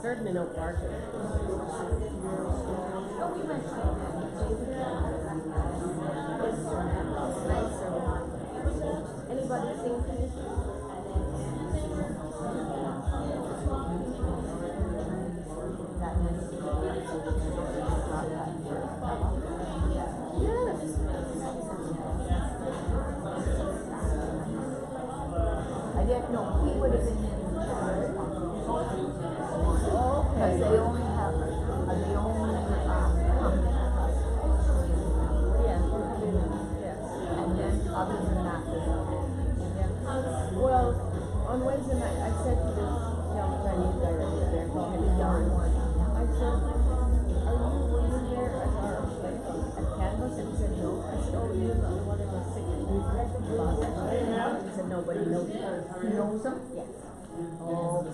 Certainly no parking. Oh, we went anybody sing for you? I didn't know he would have been in. Because they only have, they only come. Yes. And then other than that, Well, on Wednesday night, I said to this young Chinese guy right there, he had a young one. I said, were you there at our place at Canvas? And he said, no. I said, oh, you know the one that was sick and he said, nobody knows him. he knows them? Yes. Oh, yeah.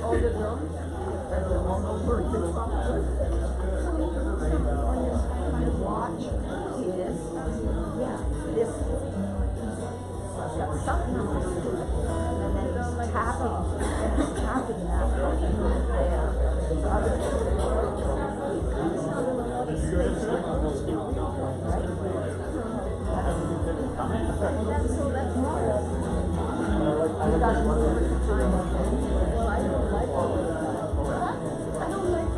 Oh, the drums? Watch is, this got something on his foot, and then he's tapping that there. The other that's normal. You gotta move it to time. Well, I don't like all of that. I don't like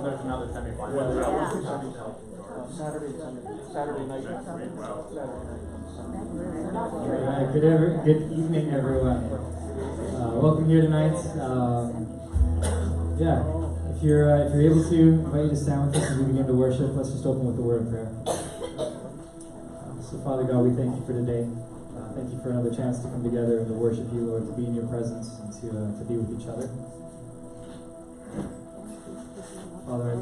There's another semi-final. Saturday night. Good evening, everyone. Welcome here tonight. If you're able to, I invite you to stand with us as we begin to worship. Let's just open with a word of prayer. So, Father God, we thank you for today. Thank you for another chance to come together and to worship you, Lord, to be in your presence and to be with each other. Father,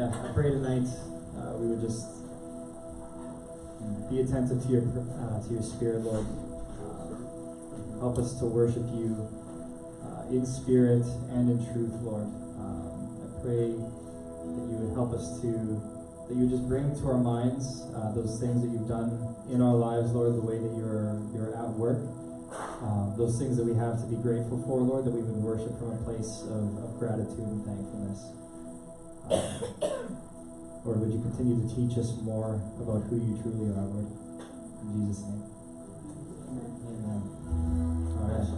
I pray tonight we would just be attentive to your Spirit, Lord. Help us to worship you in spirit and in truth, Lord. I pray that you would help us that you would just bring to our minds those things that you've done in our lives, Lord, the way that you're at work. Those things that we have to be grateful for, Lord, that we would worship from a place of gratitude and thankfulness. Lord, would you continue to teach us more about who you truly are, Lord? In Jesus' name. Amen. All right.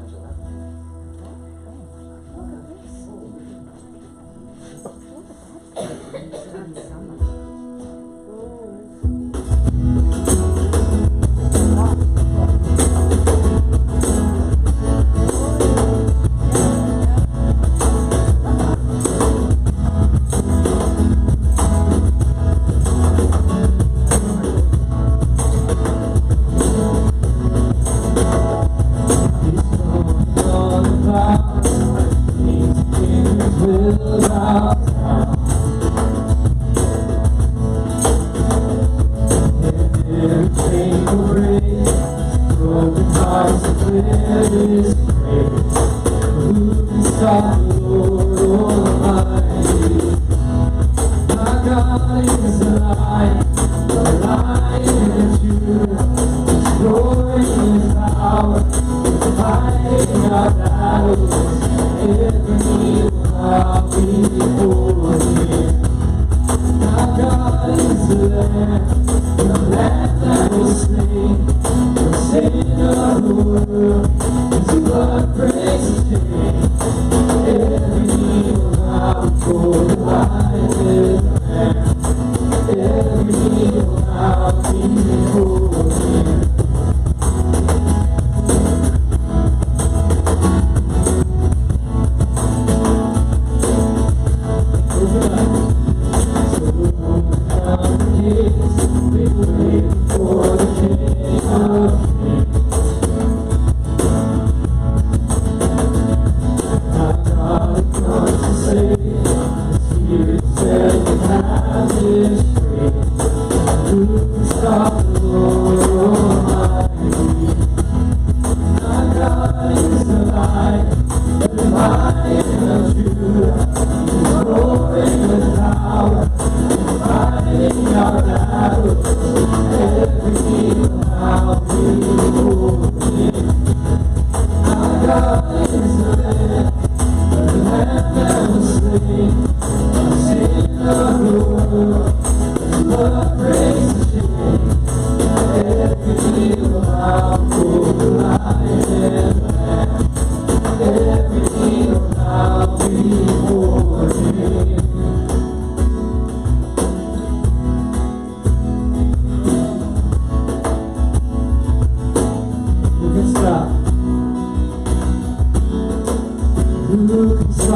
Our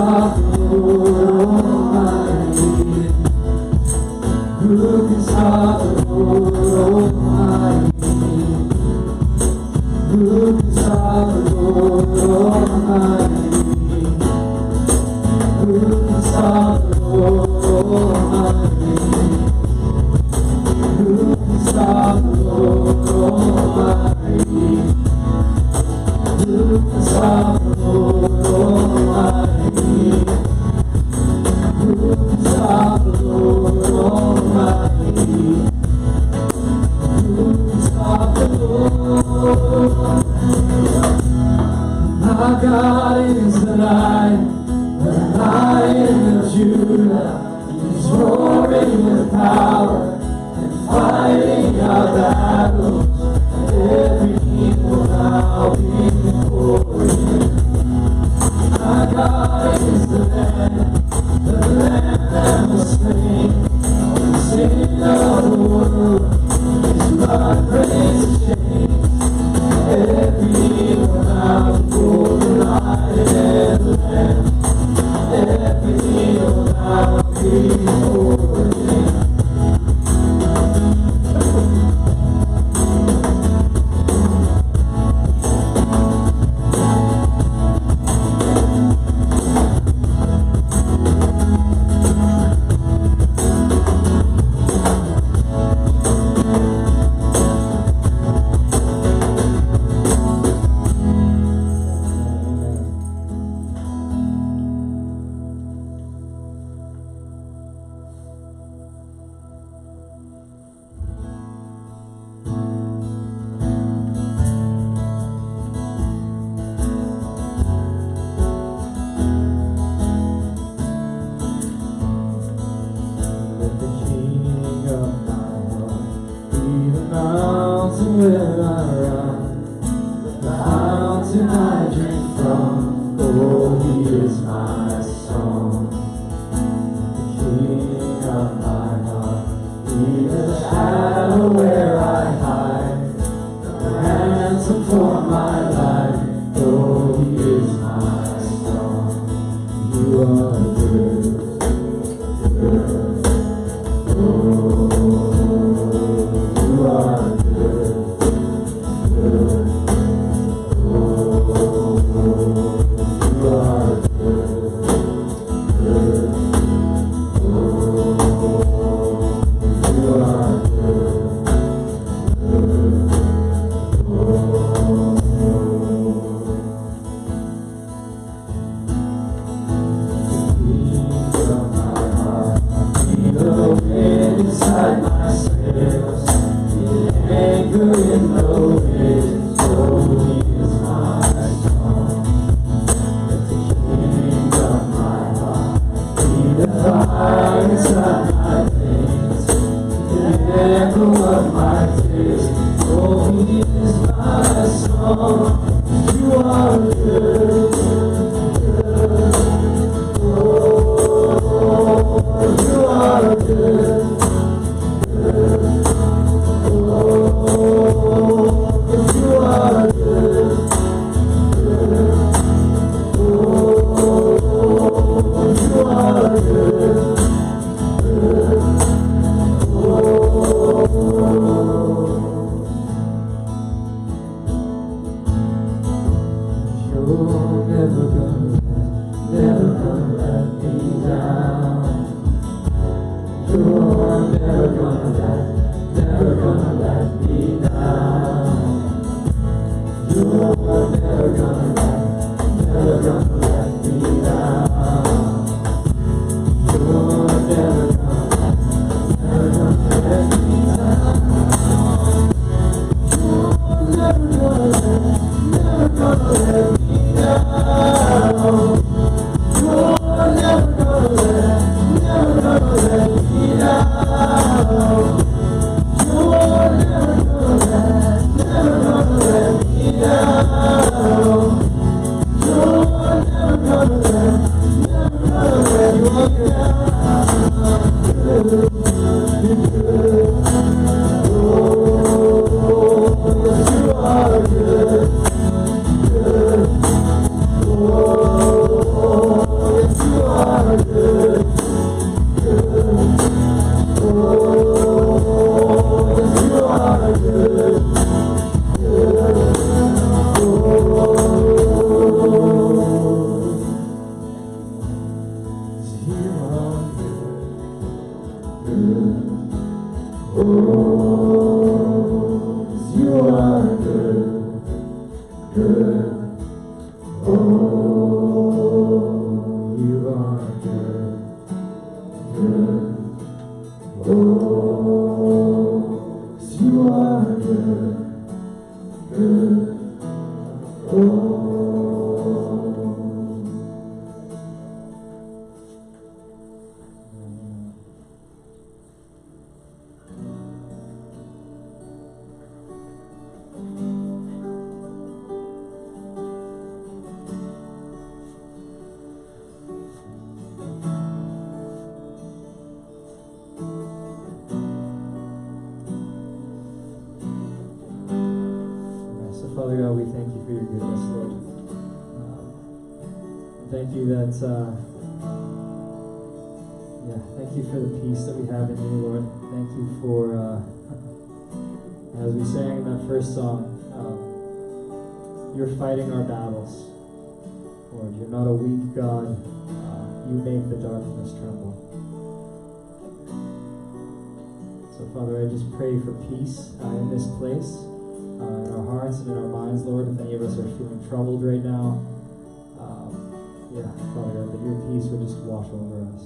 stop the Lord Almighty? Who can stop the Lord Almighty? Who can stop the Lord Almighty? Who can stop the Lord Almighty? Who can stop the Lord Almighty? Who can stop the Lord Almighty? Who can stop the Lord Almighty? Who can stop the Lord? My God is the Lion of Judah. He's roaring with power and fighting our battles. Every knee will now be before him. My God is the Lamb that was slain for the sin of the world. His blood breaks the chains. Every knee will now before the Lion and the Lamb. Every knee will now be before him. Father God, we thank you for your goodness, Lord. Thank you that, thank you for the peace that we have in you, Lord. Thank you for, as we sang in that first song, you're fighting our battles. Lord, you're not a weak God. You make the darkness tremble. So, Father, I just pray for peace in this place. In our hearts and in our minds, Lord, if any of us are feeling troubled right now, Father God, that your peace would just wash over us.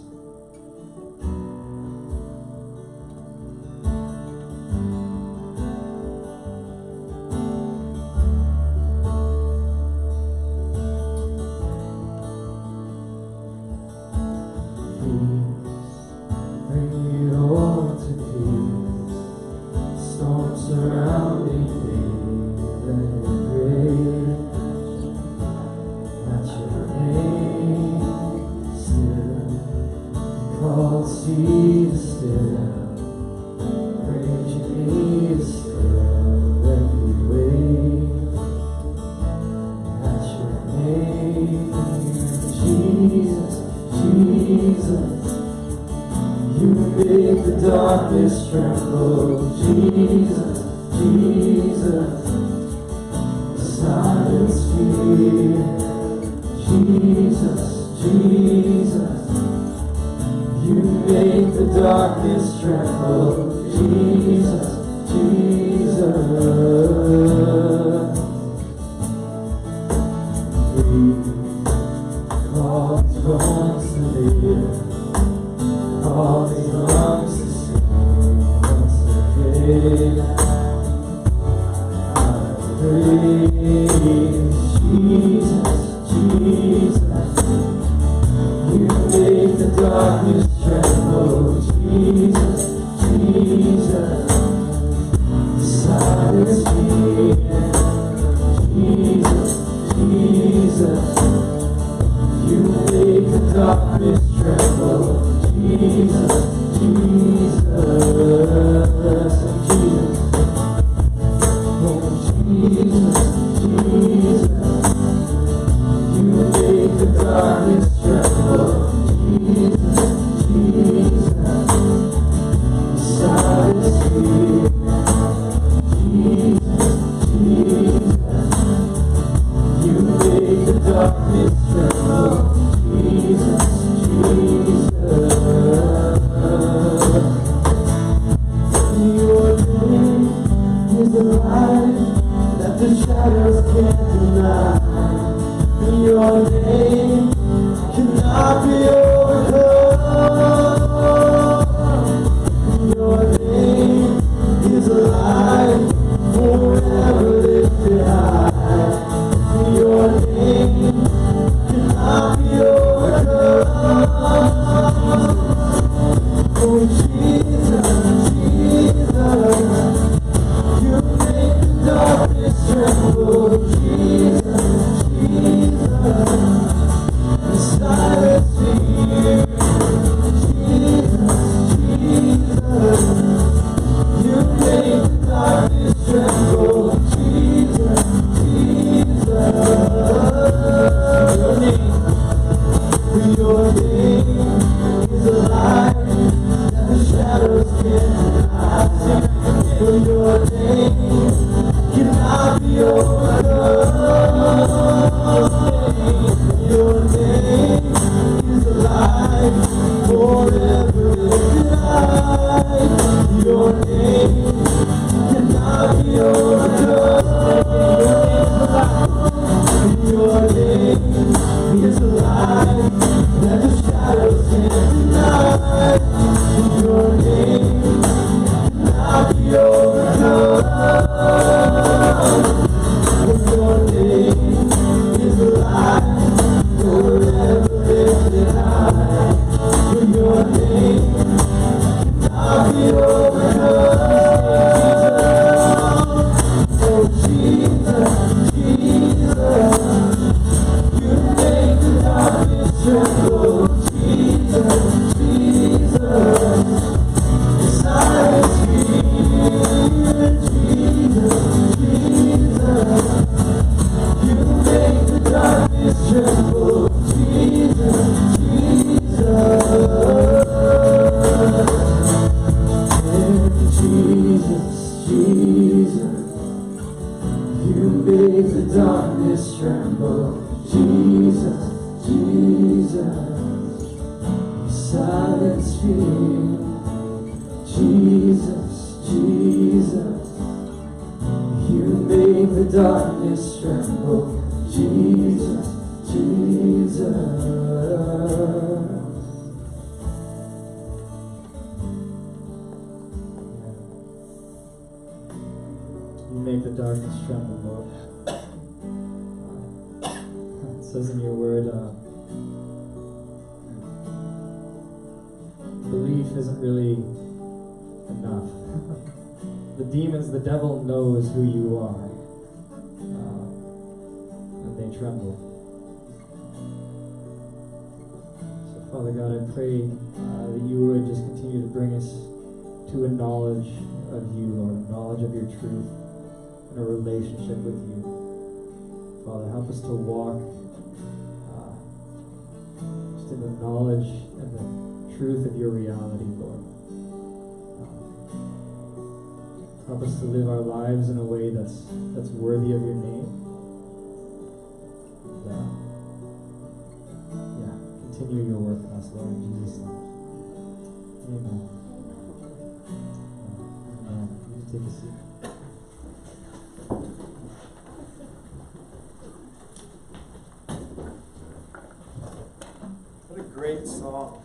Your name is alive. Great song.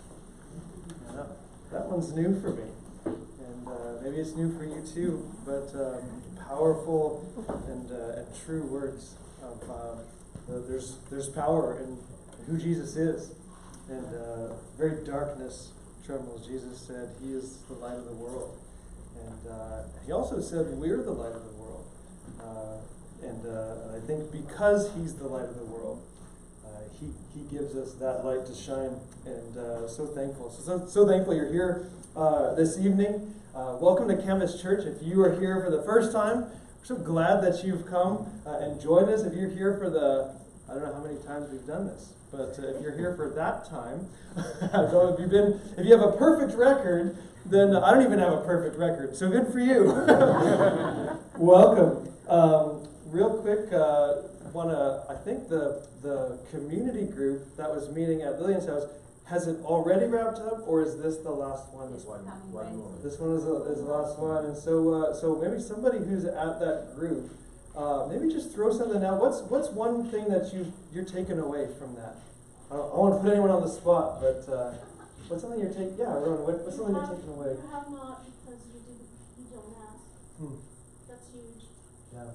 That one's new for me, and maybe it's new for you too. But powerful and true words of there's power in who Jesus is, and very darkness trembles. Jesus said He is the light of the world, and He also said we're the light of the world. And I think because He's the light of the world, He gives us that light to shine, and so thankful. So thankful you're here this evening. Welcome to Canvas Church. If you are here for the first time, we're so glad that you've come and joined us. If you're here for I don't know how many times we've done this, but if you're here for that time, so if you have a perfect record, then I don't even have a perfect record, so good for you. Welcome. Real quick, I think the community group that was meeting at Lillian's house, has it already wrapped up, or is this the last one? This one is the last one, and so maybe somebody who's at that group, maybe just throw something out. What's one thing that you're taking away from that? I don't want to put anyone on the spot, but what's something you're taking? Yeah, Ron, what's something you're taking away? You have not because you don't ask. That's huge. Yeah.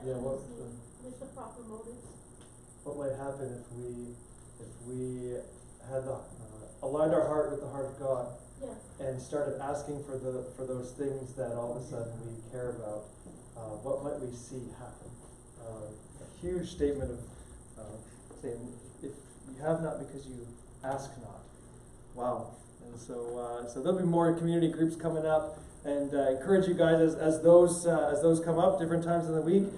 Yeah, with the proper motives. What might happen if we had aligned our heart with the heart of God, and started asking for those things that all of a sudden we care about? What might we see happen? A huge statement of saying, if you have not because you ask not. Wow. And so there'll be more community groups coming up, and encourage you guys as those come up different times in the week.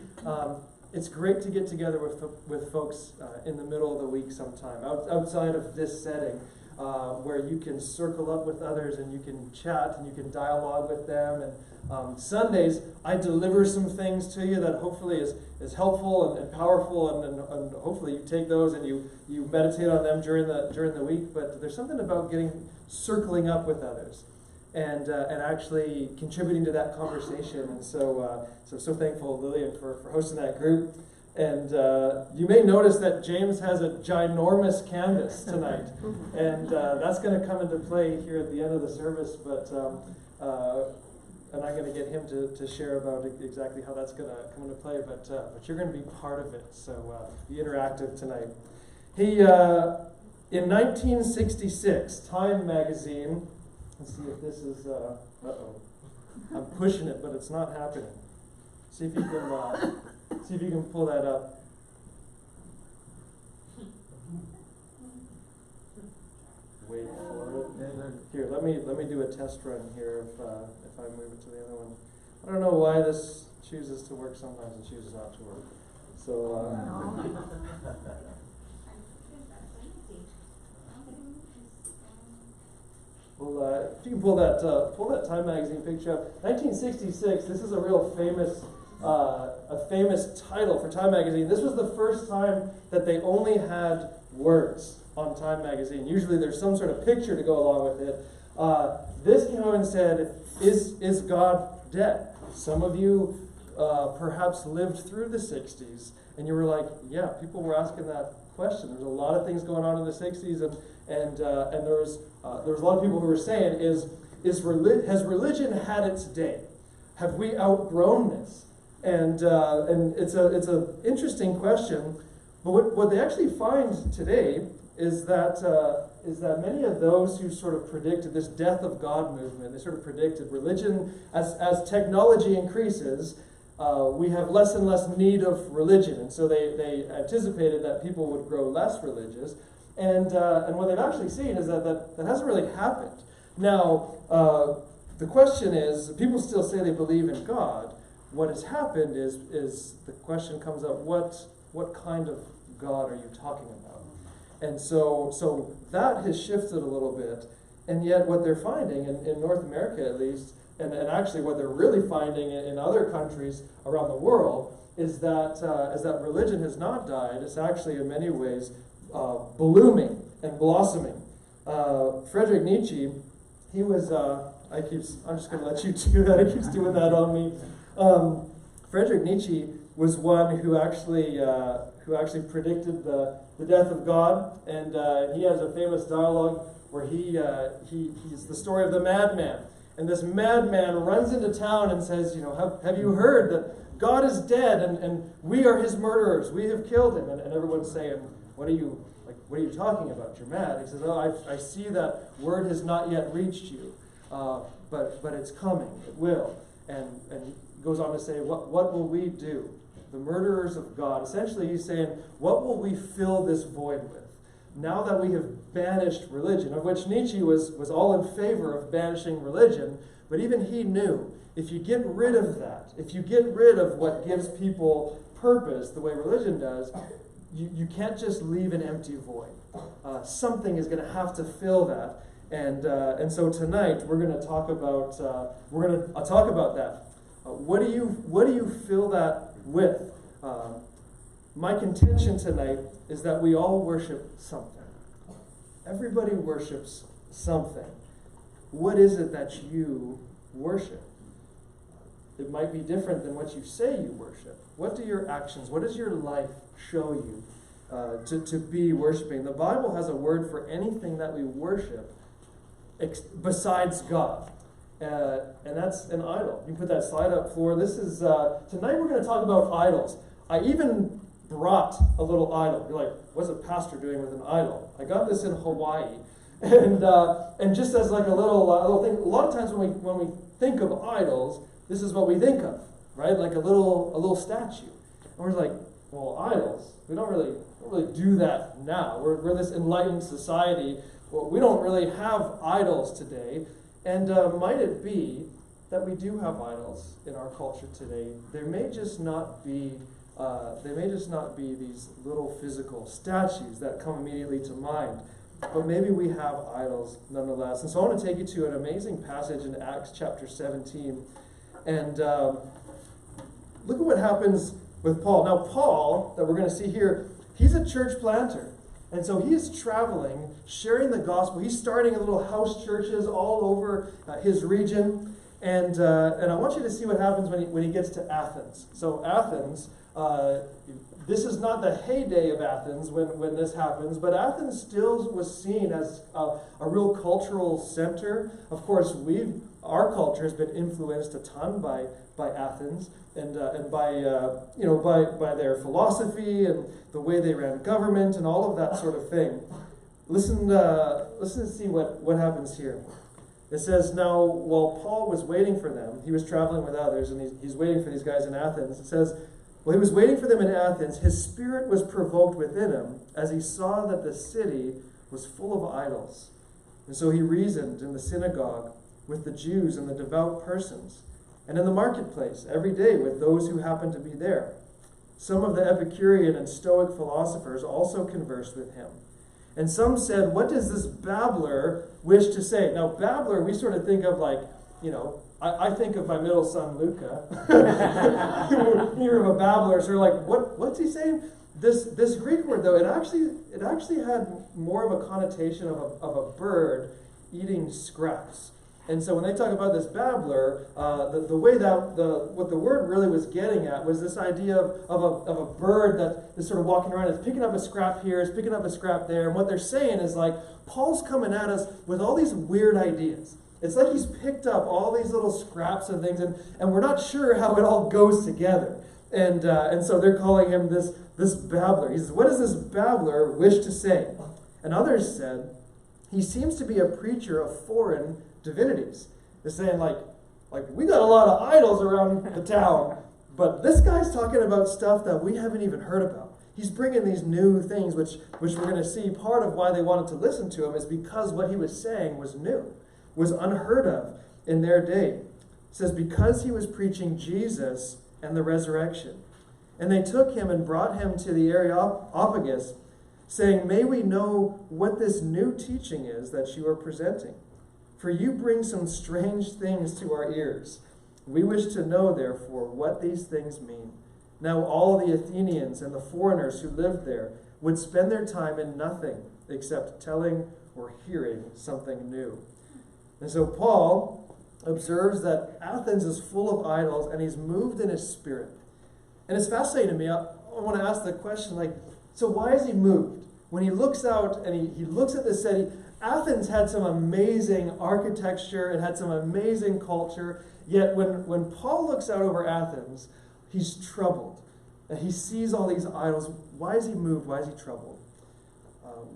It's great to get together with folks in the middle of the week sometime outside of this setting. where you can circle up with others and you can chat and you can dialogue with them. And Sundays, I deliver some things to you that hopefully is helpful and powerful, and hopefully you take those and you meditate on them during the week. But there's something about circling up with others and actually contributing to that conversation. And so thankful, Lillian, for hosting that group. And you may notice that James has a ginormous canvas tonight, and that's going to come into play here at the end of the service. But and I'm going to get him to share about exactly how that's going to come into play. But you're going to be part of it, so be interactive tonight. He in 1966, Time magazine. Let's see if this is. I'm pushing it, but it's not happening. See if you can. See if you can pull that up. Wait for it. Here, let me do a test run here if I move it to the other one. I don't know why this chooses to work sometimes and chooses not to work. So well, if you can pull that Time magazine picture up. 1966. This is a real famous title for Time magazine. This was the first time that they only had words on Time magazine. Usually there's some sort of picture to go along with it. This came out and said, is God dead? Some of you perhaps lived through the 60s, and you were like, yeah, people were asking that question. There's a lot of things going on in the 60s, and there was a lot of people who were saying, has religion had its day? Have we outgrown this? And it's a interesting question, but what they actually find today is that many of those who sort of predicted this death of God movement, they sort of predicted religion as technology increases, we have less and less need of religion, and so they anticipated that people would grow less religious, and what they've actually seen is that hasn't really happened. Now, the question is, people still say they believe in God. What has happened is the question comes up, what kind of God are you talking about? And so that has shifted a little bit, and yet what they're finding, in North America at least, and actually what they're really finding in other countries around the world, is that religion has not died. It's actually in many ways blooming and blossoming. Friedrich Nietzsche, he was, I'm just going to let you do that, he keeps doing that on me. Friedrich Nietzsche was one who actually predicted the death of God, and he has a famous dialogue where he's the story of the madman, and this madman runs into town and says, have you heard that God is dead and we are his murderers, we have killed him, and everyone's saying, what are you talking about? You're mad. He says, I see that word has not yet reached you, but it's coming, it will, and goes on to say, what will we do? The murderers of God. Essentially, he's saying, what will we fill this void with? Now that we have banished religion, of which Nietzsche was all in favor of banishing religion, but even he knew, if you get rid of that, if you get rid of what gives people purpose, the way religion does, you can't just leave an empty void. Something is going to have to fill that. And so tonight, we're going to talk about, I'll talk about that. What do you fill that with? My contention tonight is that we all worship something. Everybody worships something. What is it that you worship? It might be different than what you say you worship. What do your actions, what does your life show you to be worshiping? The Bible has a word for anything that we worship besides God. And that's an idol. You can put that slide up for. This is tonight we're going to talk about idols. I even brought a little idol. You're like, what's a pastor doing with an idol? I got this in Hawaii, and just as like a little thing. A lot of times when we think of idols, this is what we think of, right? Like a little statue. And we're like, well, idols. We don't really do that now. We're this enlightened society. Well, we don't really have idols today. And might it be that we do have idols in our culture today? There may just not be these little physical statues that come immediately to mind. but maybe we have idols nonetheless. And so I want to take you to an amazing passage in Acts chapter 17. And look at what happens with Paul. Now, Paul, that we're going to see here, he's a church planter. And so he's traveling, sharing the gospel. He's starting little house churches all over his region. And I want you to see what happens when he gets to Athens. So Athens, this is not the heyday of Athens when this happens, but Athens still was seen as a real cultural center. Of course, our culture has been influenced a ton by Athens and by their philosophy and the way they ran government and all of that sort of thing. Listen to see what happens here. It says, now, while Paul was waiting for them, he was traveling with others, and he's waiting for these guys in Athens. It says, while he was waiting for them in Athens, his spirit was provoked within him as he saw that the city was full of idols. And so he reasoned in the synagogue with the Jews and the devout persons, and in the marketplace every day with those who happened to be there. Some of the Epicurean and Stoic philosophers also conversed with him. And some said, what does this babbler wish to say? Now, babbler, we sort of think of like, I think of my middle son, Luca. You're of a babbler, so you're like, what's he saying? This Greek word, though, it actually had more of a connotation of a bird eating scraps. And so when they talk about this babbler, the way that what the word really was getting at was this idea of a bird that is sort of walking around, is picking up a scrap here, is picking up a scrap there. And what they're saying is like, Paul's coming at us with all these weird ideas. It's like he's picked up all these little scraps of things, and we're not sure how it all goes together. And so they're calling him this babbler. He says, what does this babbler wish to say? And others said, he seems to be a preacher of foreign divinities. They're saying like we got a lot of idols around the town, but this guy's talking about stuff that we haven't even heard about. He's bringing these new things, which we're going to see. Part of why they wanted to listen to him is because what he was saying was new, was unheard of in their day. It says, because he was preaching Jesus and the resurrection. And they took him and brought him to the Areopagus, saying, may we know what this new teaching is that you are presenting? For you bring some strange things to our ears. We wish to know, therefore, what these things mean. Now all the Athenians and the foreigners who lived there would spend their time in nothing except telling or hearing something new. And so Paul observes that Athens is full of idols, and he's moved in his spirit. And it's fascinating to me. I want to ask the question, so why is he moved? When he looks out and he looks at the city, Athens had some amazing architecture, it had some amazing culture, yet when Paul looks out over Athens, he's troubled. And he sees all these idols. Why is he moved? Why is he troubled?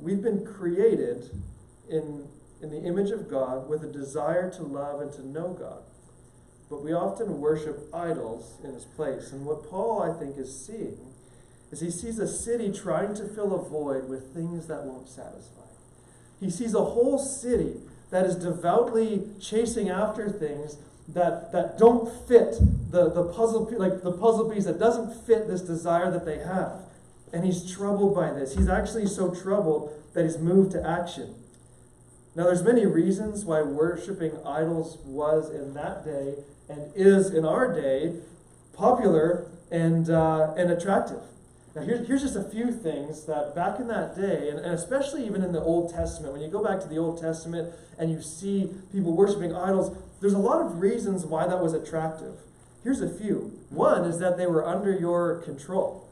We've been created in the image of God with a desire to love and to know God. But we often worship idols in his place. And what Paul, I think, is seeing is he sees a city trying to fill a void with things that won't satisfy. He sees a whole city that is devoutly chasing after things that don't fit the puzzle piece that doesn't fit this desire that they have. And he's troubled by this. He's actually so troubled that he's moved to action. Now, there's many reasons why worshiping idols was in that day and is in our day popular and attractive. Now, here's just a few things that back in that day, and especially even in the Old Testament, when you go back to the Old Testament and you see people worshiping idols, there's a lot of reasons why that was attractive. Here's a few. One is that they were under your control.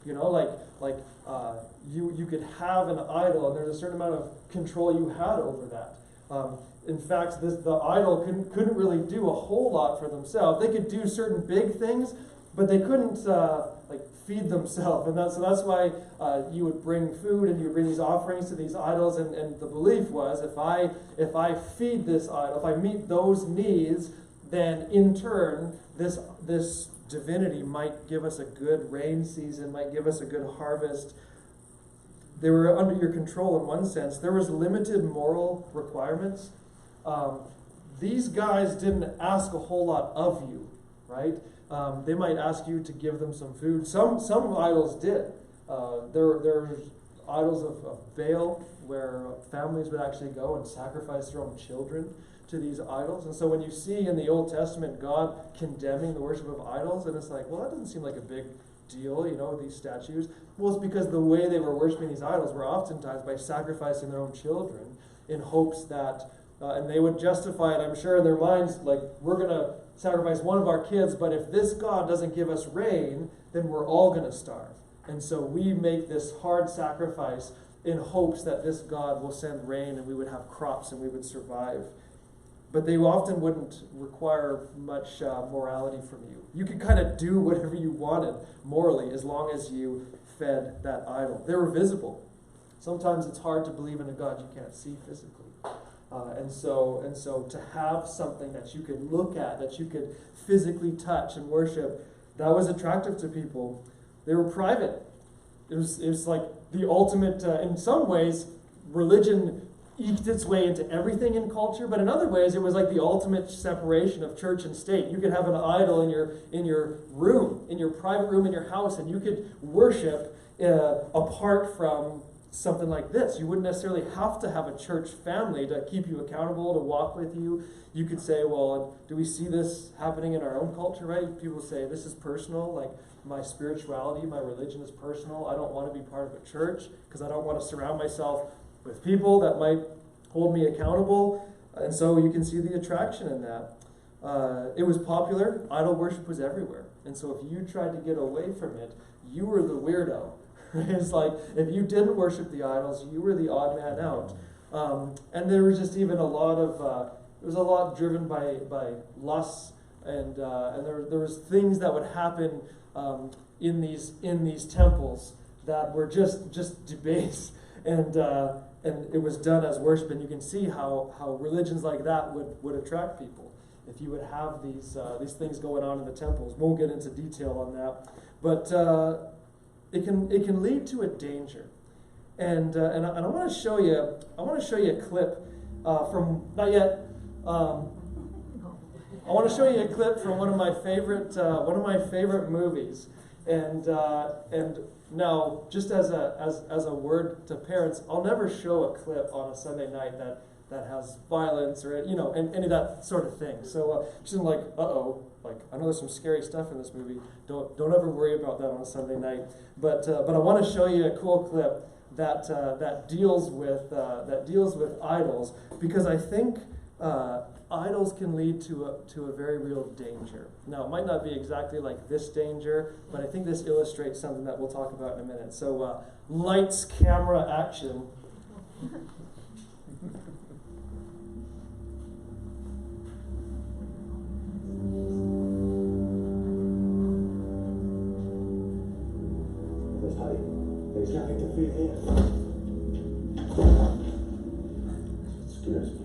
You could have an idol, and there's a certain amount of control you had over that. In fact, the idol couldn't really do a whole lot for themselves. They could do certain big things, but they couldn't feed themselves. And so that's why you would bring food and you would bring these offerings to these idols. And the belief was, if I feed this idol, if I meet those needs, then in turn this divinity might give us a good rain season, might give us a good harvest. They were under your control in one sense. There was limited moral requirements. These guys didn't ask a whole lot of you, right? They might ask you to give them some food. Some idols did. There's idols of Baal, where families would actually go and sacrifice their own children to these idols. And so when you see in the Old Testament God condemning the worship of idols, and it's like, well, that doesn't seem like a big deal, these statues. Well, it's because the way they were worshiping these idols were oftentimes by sacrificing their own children in hopes that, and they would justify it, I'm sure, in their minds, like, we're going to sacrifice one of our kids, but if this God doesn't give us rain, then we're all going to starve. And so we make this hard sacrifice in hopes that this God will send rain and we would have crops and we would survive. But they often wouldn't require much morality from you. You could kind of do whatever you wanted morally as long as you fed that idol. They were visible. Sometimes it's hard to believe in a God you can't see physically. And so to have something that you could look at, that you could physically touch and worship, that was attractive to people. They were private. It was like the ultimate, in some ways, religion eked its way into everything in culture, but in other ways it was like the ultimate separation of church and state. You could have an idol in your room, in your private room in your house, and you could worship apart from something like this. You wouldn't necessarily have to have a church family to keep you accountable, to walk with you. You could say, well, do we see this happening in our own culture, right? People say, this is personal, like my spirituality, my religion is personal. I don't want to be part of a church because I don't want to surround myself with people that might hold me accountable. And so you can see the attraction in that. It was popular. Idol worship was everywhere. And so if you tried to get away from it, you were the weirdo. It's like, if you didn't worship the idols, you were the odd man out. And there was just even a lot of, it was a lot driven by lusts, and there was things that would happen in these temples that were just debased, and it was done as worship. And you can see how religions like that would attract people. If you would have these things going on in the temples, won't get into detail on that, but it can lead to a danger. And I want to show you a clip from not yet. I want to show you a clip from one of my favorite movies. And now, just as a word to parents, I'll never show a clip on a Sunday night that has violence or and any of that sort of thing. So just like, like I know there's some scary stuff in this movie. Don't ever worry about that on a Sunday night. But I want to show you a cool clip that deals with idols, because I think idols can lead to a very real danger. Now, it might not be exactly like this danger, but I think this illustrates something that we'll talk about in a minute. So, lights, camera, action. There's nothing to fear here. It scares me.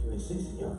You may say, senor.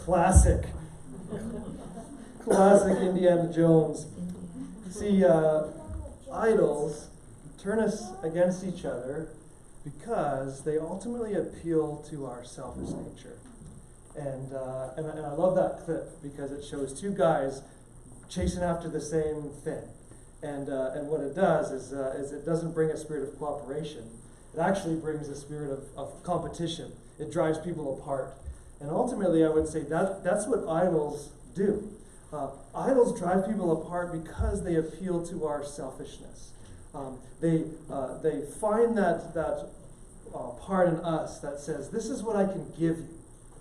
Classic. Classic Indiana Jones. See, idols turn us against each other because they ultimately appeal to our selfish nature. And I love that clip because it shows two guys chasing after the same thing. And what it does is it doesn't bring a spirit of cooperation. It actually brings a spirit of competition. It drives people apart. And ultimately, I would say that's what idols do. Idols drive people apart because they appeal to our selfishness. They find that part in us that says, this is what I can give you,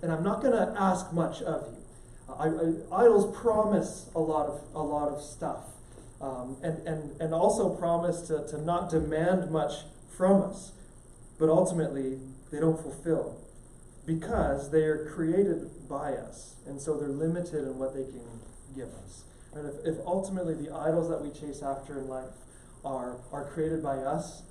and I'm not going to ask much of you. Idols promise a lot of stuff, and also promise to not demand much from us, but ultimately they don't fulfill because they are created by us, and so they're limited in what they can give us. And if ultimately the idols that we chase after in life are created by us,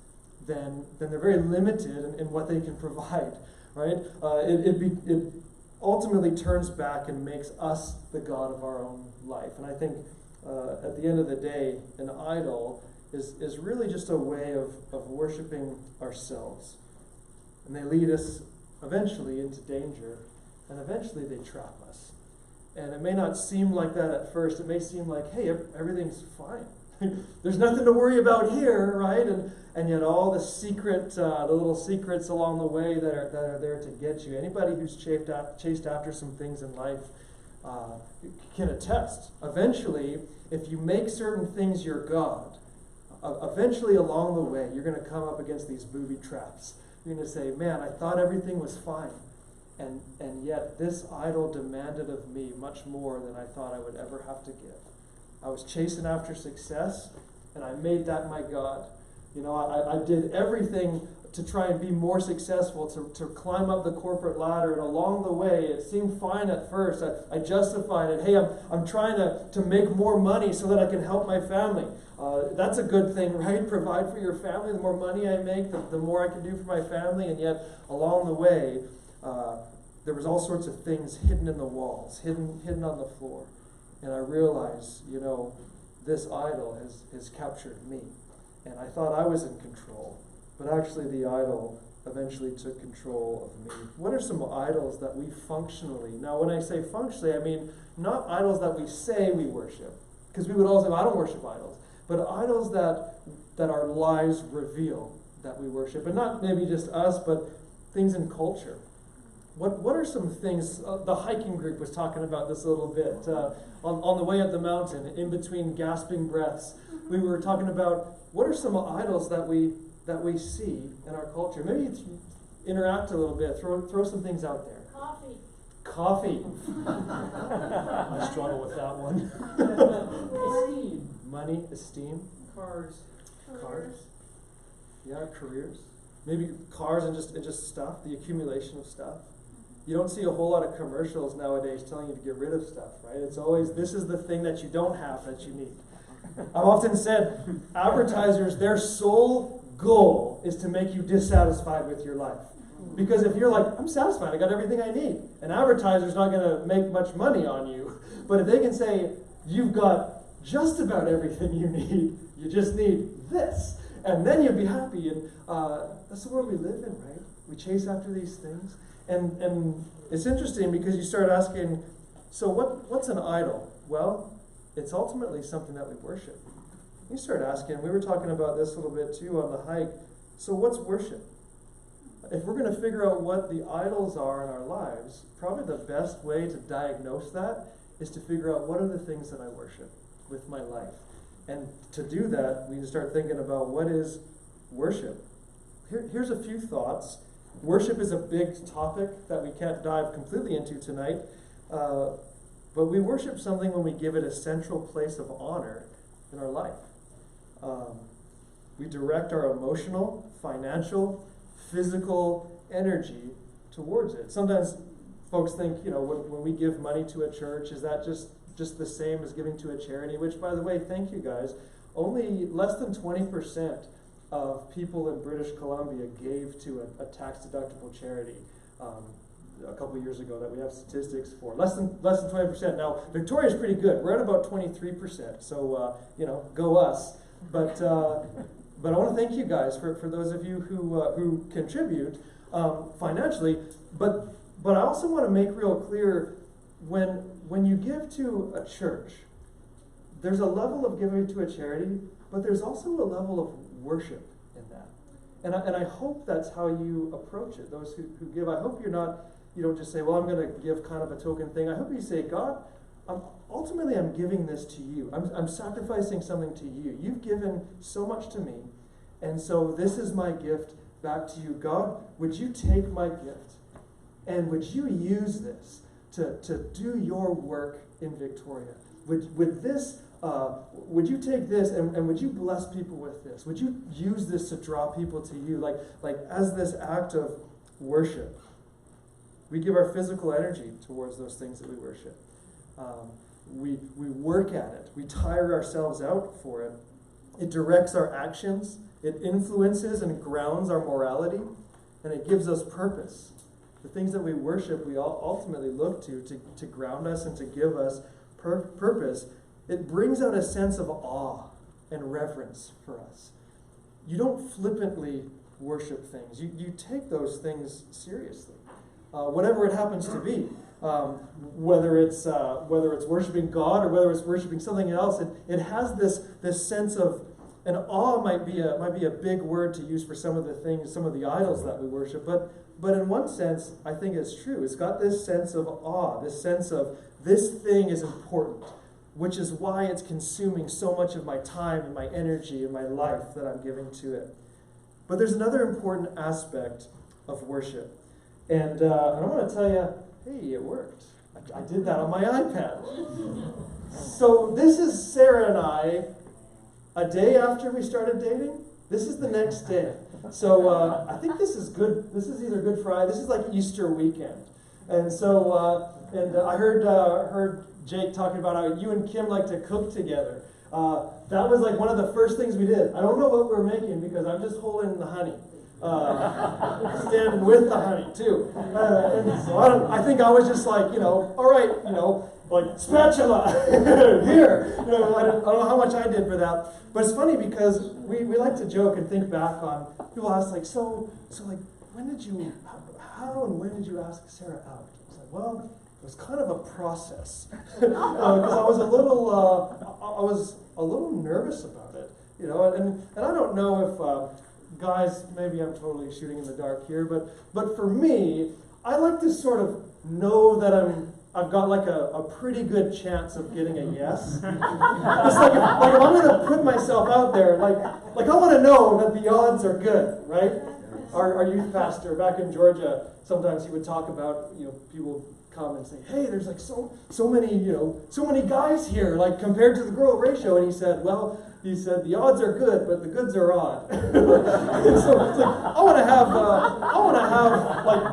then they're very limited in what they can provide, right? It ultimately turns back and makes us the God of our own life. And I think at the end of the day, an idol is really just a way of worshiping ourselves. And they lead us eventually into danger, and eventually they trap us. And it may not seem like that at first. It may seem like, hey, everything's fine. There's nothing to worry about here, right? And yet all the little secrets along the way that are there to get you. Anybody who's chased after some things in life can attest. Eventually, if you make certain things your God, eventually along the way, you're going to come up against these booby traps. You're going to say, man, I thought everything was fine. And yet this idol demanded of me much more than I thought I would ever have to give. I was chasing after success, and I made that my God. You know, I did everything to try and be more successful, to climb up the corporate ladder, and along the way, it seemed fine at first. I justified it. Hey, I'm trying to make more money so that I can help my family. That's a good thing, right? Provide for your family. The more money I make, the more I can do for my family. And yet, along the way, there was all sorts of things hidden in the walls, hidden on the floor. And I realized, you know, this idol has captured me. And I thought I was in control. But actually the idol eventually took control of me. What are some idols that we functionally, now when I say functionally, I mean not idols that we say we worship. Because we would all say, well, I don't worship idols. But idols that our lives reveal that we worship. And not maybe just us, but things in culture. What are some things, the hiking group was talking about this a little bit, on the way up the mountain, in between gasping breaths. We were talking about what are some idols that we see in our culture. Maybe interact a little bit, throw some things out there. Coffee. I struggle with that one. Esteem. Money, esteem. Cars. Yeah, careers. Maybe cars and just stuff, the accumulation of stuff. You don't see a whole lot of commercials nowadays telling you to get rid of stuff, right? It's always, this is the thing that you don't have that you need. I've often said, advertisers, their sole goal is to make you dissatisfied with your life. Because if you're like, I'm satisfied, I got everything I need, an advertiser's not going to make much money on you. But if they can say, you've got just about everything you need, you just need this, and then you'll be happy. And that's the world we live in, right? We chase after these things. And it's interesting because you start asking, so what's an idol? Well, it's ultimately something that we worship. You start asking, we were talking about this a little bit too on the hike, so what's worship? If we're going to figure out what the idols are in our lives, probably the best way to diagnose that is to figure out what are the things that I worship with my life. And to do that, we need to start thinking about what is worship. Here's a few thoughts. Worship is a big topic that we can't dive completely into tonight, but we worship something when we give it a central place of honor in our life. We direct our emotional, financial, physical energy towards it. Sometimes folks think, you know, when we give money to a church, is that just the same as giving to a charity? Which, by the way, thank you guys. Only less than 20% of people in British Columbia gave to a tax-deductible charity a couple of years ago that we have statistics for. Less than 20%. Now, Victoria's pretty good. We're at about 23%. So, go us. But I want to thank you guys for those of you who contribute financially. But I also want to make real clear, when you give to a church, there's a level of giving to a charity, but there's also a level of worship in that. And I hope that's how you approach it, those who give. I hope you don't just say, well, I'm going to give kind of a token thing. I hope you say, God, ultimately I'm giving this to you. I'm sacrificing something to you. You've given so much to me, and so this is my gift back to you. God, would you take my gift, and would you use this to do your work in Victoria? Would this... would you take this and would you bless people with this? Would you use this to draw people to you? Like as this act of worship. We give our physical energy towards those things that we worship. We work at it. We tire ourselves out for it. It directs our actions. It influences and grounds our morality. And it gives us purpose. The things that we worship, we all ultimately look to ground us and to give us purpose. It brings out a sense of awe and reverence for us. You don't flippantly worship things. You take those things seriously, whatever it happens to be. Whether it's worshiping God or whether it's worshiping something else, it has this sense of, and awe might be a big word to use for some of the things, some of the idols that we worship. But in one sense, I think it's true. It's got this sense of awe, this sense of this thing is important, which is why it's consuming so much of my time and my energy and my life that I'm giving to it. But there's another important aspect of worship. And I want to tell you, hey, it worked. I did that on my iPad. So this is Sarah and I a day after we started dating. This is the next day. So I think this is good. This is either Good Friday. This is like Easter weekend. And so, I heard Jake talking about how you and Kim like to cook together. That was like one of the first things we did. I don't know what we were making because I'm just holding the honey. Standing with the honey too. And so I think I was just like, all right, like spatula here. I don't know how much I did for that. But it's funny because we like to joke and think back on, people ask like, so like, how and when did you ask Sarah out? I was like, well, it was kind of a process because I was a little nervous about it, and I don't know if guys, maybe I'm totally shooting in the dark here, but for me, I like to sort of know that I've got like a pretty good chance of getting a yes. It's like if I'm going to put myself out there, like I want to know that the odds are good, right? Our youth pastor back in Georgia, sometimes he would talk about, people come and say, hey, there's like so many guys here, like compared to the girl ratio. And he said, the odds are good, but the goods are odd. So it's like, I want to have like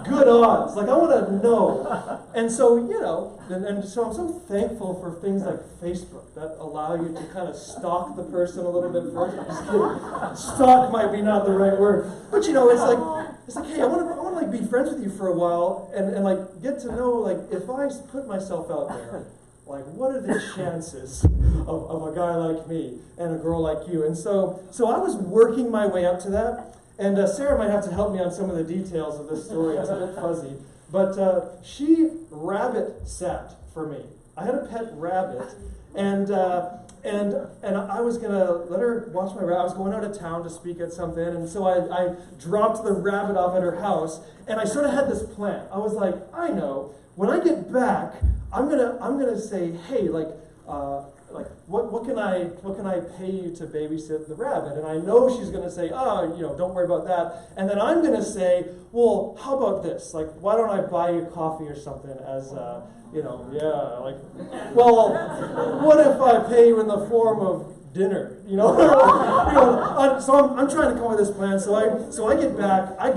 good odds. Like I want to know. And so, and so I'm so thankful for things like Facebook that allow you to kind of stalk the person a little bit further. Just kidding. Stalk might be not the right word. But it's like, hey, I want to like be friends with you for a while and like get to know, like if I put myself out there, like what are the chances of a guy like me and a girl like you? And so I was working my way up to that. And Sarah might have to help me on some of the details of this story. It's a bit fuzzy. But she rabbit sat for me. I had a pet rabbit, and I was gonna let her watch my rabbit. I was going out of town to speak at something, and so I dropped the rabbit off at her house, and I sort of had this plan. I was like, I know when I get back, I'm gonna say, hey, like what can I pay you to babysit the rabbit? And I know she's gonna say, don't worry about that. And then I'm gonna say, well, how about this? Like, why don't I buy you coffee or something as what if I pay you in the form of dinner? So I'm trying to come up with this plan. So I get back, I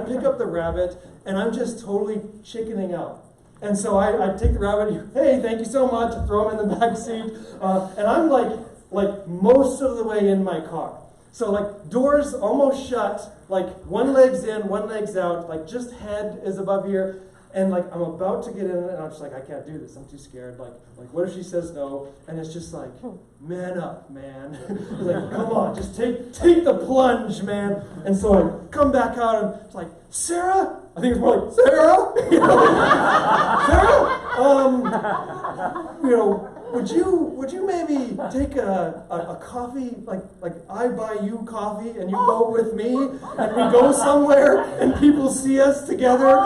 pick up the rabbit, and I'm just totally chickening out. And so I take the rabbit, hey, thank you so much, I throw him in the back seat, and I'm like most of the way in my car. So like doors almost shut, like one leg's in, one leg's out, like just head is above here, And like I'm about to get in it, and I'm just like, I can't do this. I'm too scared. Like what if she says no? And it's just like, man up, man. It's like, come on, just take the plunge, man. And so I come back out and it's like, Sarah. I think it's more like Sarah. Sarah. Would you maybe take a coffee, like I buy you coffee and you go with me and we go somewhere and people see us together,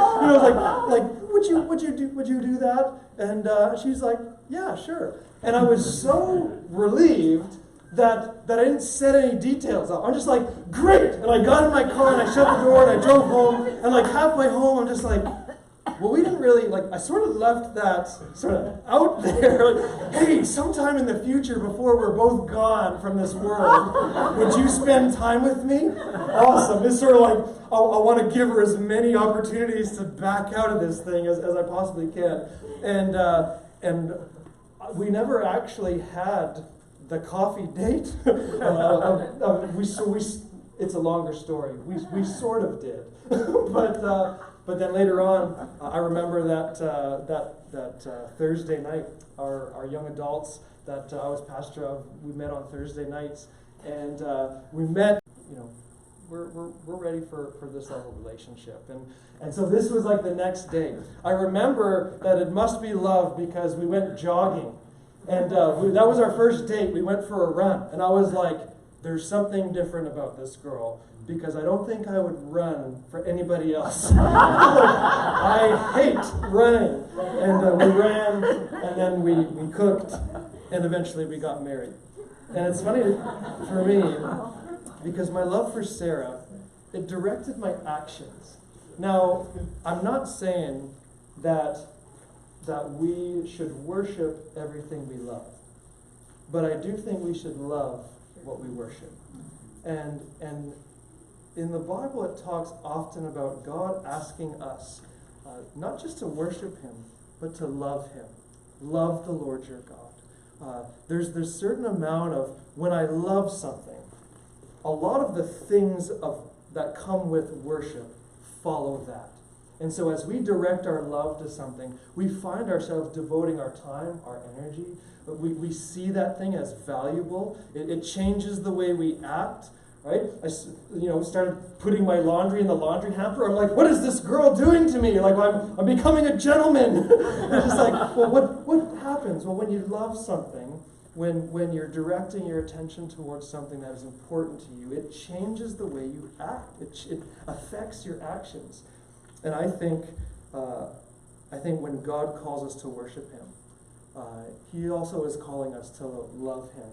would you do that? And she's like, yeah, sure. And I was so relieved that I didn't set any details out. I'm just like, great. And I got in my car and I shut the door and I drove home, and like halfway home I'm just like, well, we didn't really, I sort of left that sort of out there. Like, hey, sometime in the future, before we're both gone from this world, would you spend time with me? Awesome. It's sort of like, I want to give her as many opportunities to back out of this thing as I possibly can. And we never actually had the coffee date. It's a longer story. We sort of did. But then later on, I remember that Thursday night, our young adults that I was pastor of, we met on Thursday nights, and we met. We're ready for this level of relationship, and so this was like the next day. I remember that it must be love because we went jogging, and that was our first date. We went for a run, and I was like, "There's something different about this girl." Because I don't think I would run for anybody else. I hate running. And we ran, and then we cooked, and eventually we got married. And it's funny for me, because my love for Sarah, it directed my actions. Now, I'm not saying that we should worship everything we love. But I do think we should love what we worship. And in the Bible, it talks often about God asking us not just to worship Him, but to love Him. Love the Lord your God. There's a certain amount of, when I love something, a lot of the things that come with worship follow that. And so as we direct our love to something, we find ourselves devoting our time, our energy. We see that thing as valuable. It changes the way we act. Right? I started putting my laundry in the laundry hamper. I'm like, what is this girl doing to me? Like, I'm becoming a gentleman. It's just like, well, what happens? Well, when you love something, when you're directing your attention towards something that is important to you, it changes the way you act. It affects your actions. And I think when God calls us to worship Him, He also is calling us to love Him.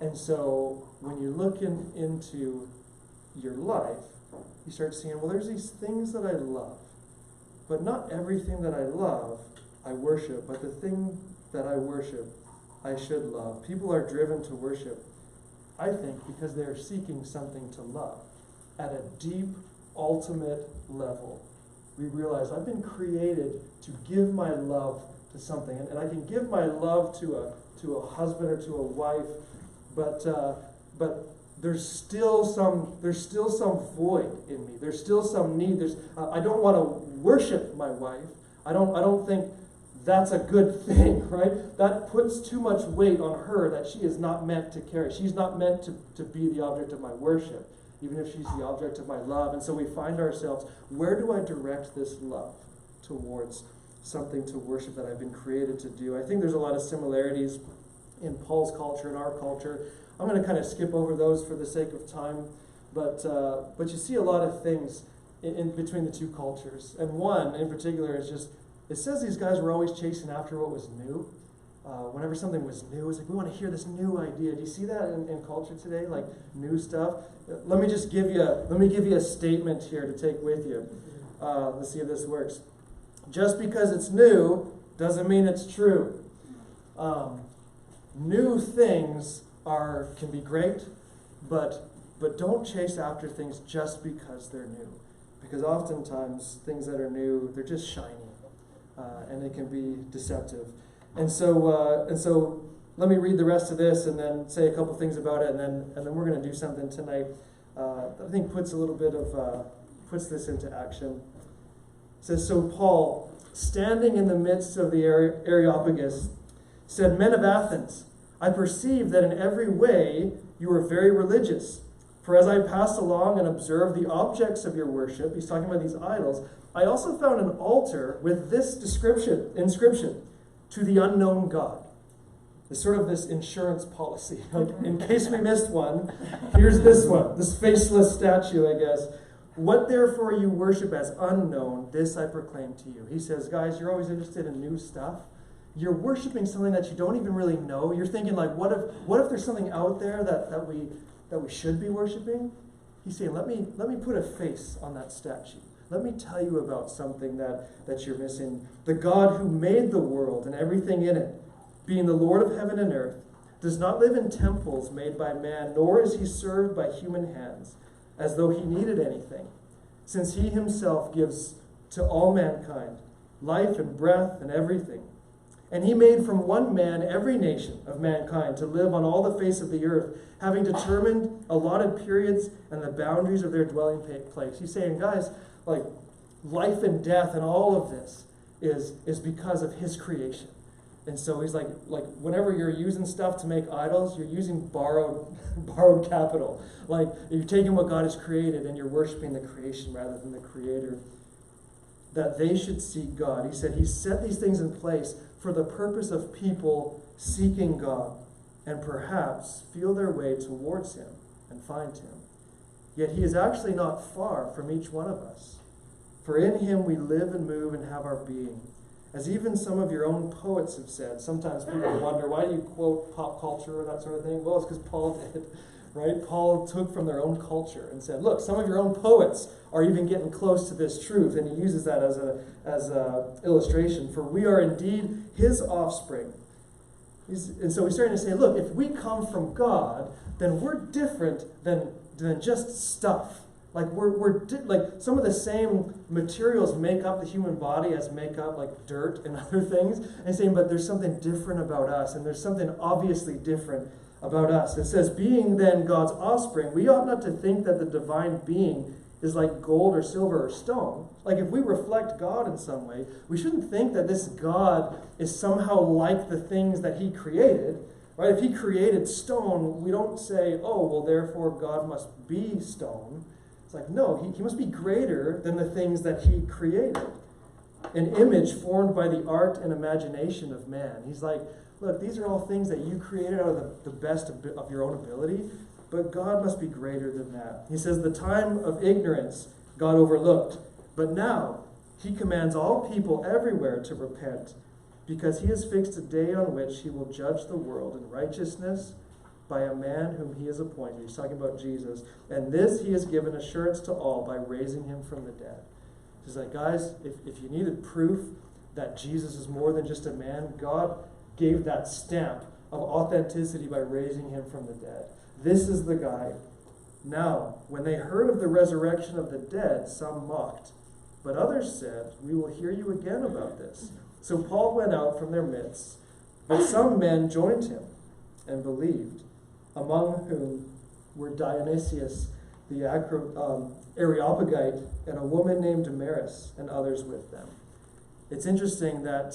And so when you look into your life, you start seeing, well, there's these things that I love. But not everything that I love, I worship. But the thing that I worship, I should love. People are driven to worship, I think, because they're seeking something to love at a deep, ultimate level. We realize I've been created to give my love to something. And I can give my love to a husband or to a wife, but there's still some void in me. There's still some need. I don't want to worship my wife. I don't think that's a good thing, right? That puts too much weight on her that she is not meant to carry. She's not meant to be the object of my worship, even if she's the object of my love. And so we find ourselves, where do I direct this love towards something to worship that I've been created to do? I think there's a lot of similarities in Paul's culture and our culture. I'm going to kind of skip over those for the sake of time, but you see a lot of things in between the two cultures. And one in particular is just, it says these guys were always chasing after what was new. Whenever something was new, it's like, we want to hear this new idea. Do you see that in culture today, like new stuff? Let me give you a statement here to take with you. Let's see if this works. Just because it's new doesn't mean it's true. New things can be great, but don't chase after things just because they're new. Because oftentimes things that are new, they're just shiny, and they can be deceptive. And so let me read the rest of this and then say a couple things about it, and then we're going to do something tonight that I think puts this into action. says, so Paul, standing in the midst of the Areopagus, said, Men of Athens, I perceive that in every way you are very religious. For as I passed along and observed the objects of your worship, he's talking about these idols, I also found an altar with this inscription, to the unknown God. It's sort of this insurance policy. Like, in case we missed one, here's this one, this faceless statue, I guess. What therefore you worship as unknown, this I proclaim to you. He says, guys, you're always interested in new stuff. You're worshiping something that you don't even really know. You're thinking, like, what if there's something out there that we should be worshiping? He's saying, let me put a face on that statue. Let me tell you about something that you're missing. The God who made the world and everything in it, being the Lord of heaven and earth, does not live in temples made by man, nor is he served by human hands, as though he needed anything, since he himself gives to all mankind life and breath and everything. And he made from one man every nation of mankind to live on all the face of the earth, having determined allotted periods and the boundaries of their dwelling place. He's saying, guys, like, life and death and all of this is because of his creation. And so he's like whenever you're using stuff to make idols, you're using borrowed capital. Like, you're taking what God has created and you're worshiping the creation rather than the creator. That they should seek God. He said he set these things in place for the purpose of people seeking God and perhaps feel their way towards him and find him. Yet he is actually not far from each one of us. For in him we live and move and have our being. As even some of your own poets have said. Sometimes people wonder, why do you quote pop culture or that sort of thing? Well, it's because Paul did, right? Paul took from their own culture and said, look, some of your own poets are even getting close to this truth. And he uses that as a illustration. For we are indeed his offspring. And so he's starting to say, look, if we come from God, then we're different than just stuff. Like, like some of the same materials make up the human body as make up like dirt and other things. And he's saying, but there's something different about us, and there's something obviously different about us. It says, being then God's offspring, we ought not to think that the divine being is like gold or silver or stone. Like, if we reflect God in some way, we shouldn't think that this God is somehow like the things that he created. Right? If he created stone, we don't say, oh, well, therefore God must be stone. It's like, no, he must be greater than the things that he created. An image formed by the art and imagination of man. He's like, look, these are all things that you created out of the best of your own ability, but God must be greater than that. He says, the time of ignorance God overlooked, but now he commands all people everywhere to repent, because he has fixed a day on which he will judge the world in righteousness by a man whom he has appointed. He's talking about Jesus. And this he has given assurance to all by raising him from the dead. He's like, guys, if you needed proof that Jesus is more than just a man, God gave that stamp of authenticity by raising him from the dead. This is the guy. Now, when they heard of the resurrection of the dead, some mocked. But others said, we will hear you again about this. So Paul went out from their midst, but some men joined him and believed, among whom were Dionysius the Areopagite and a woman named Damaris and others with them. It's interesting that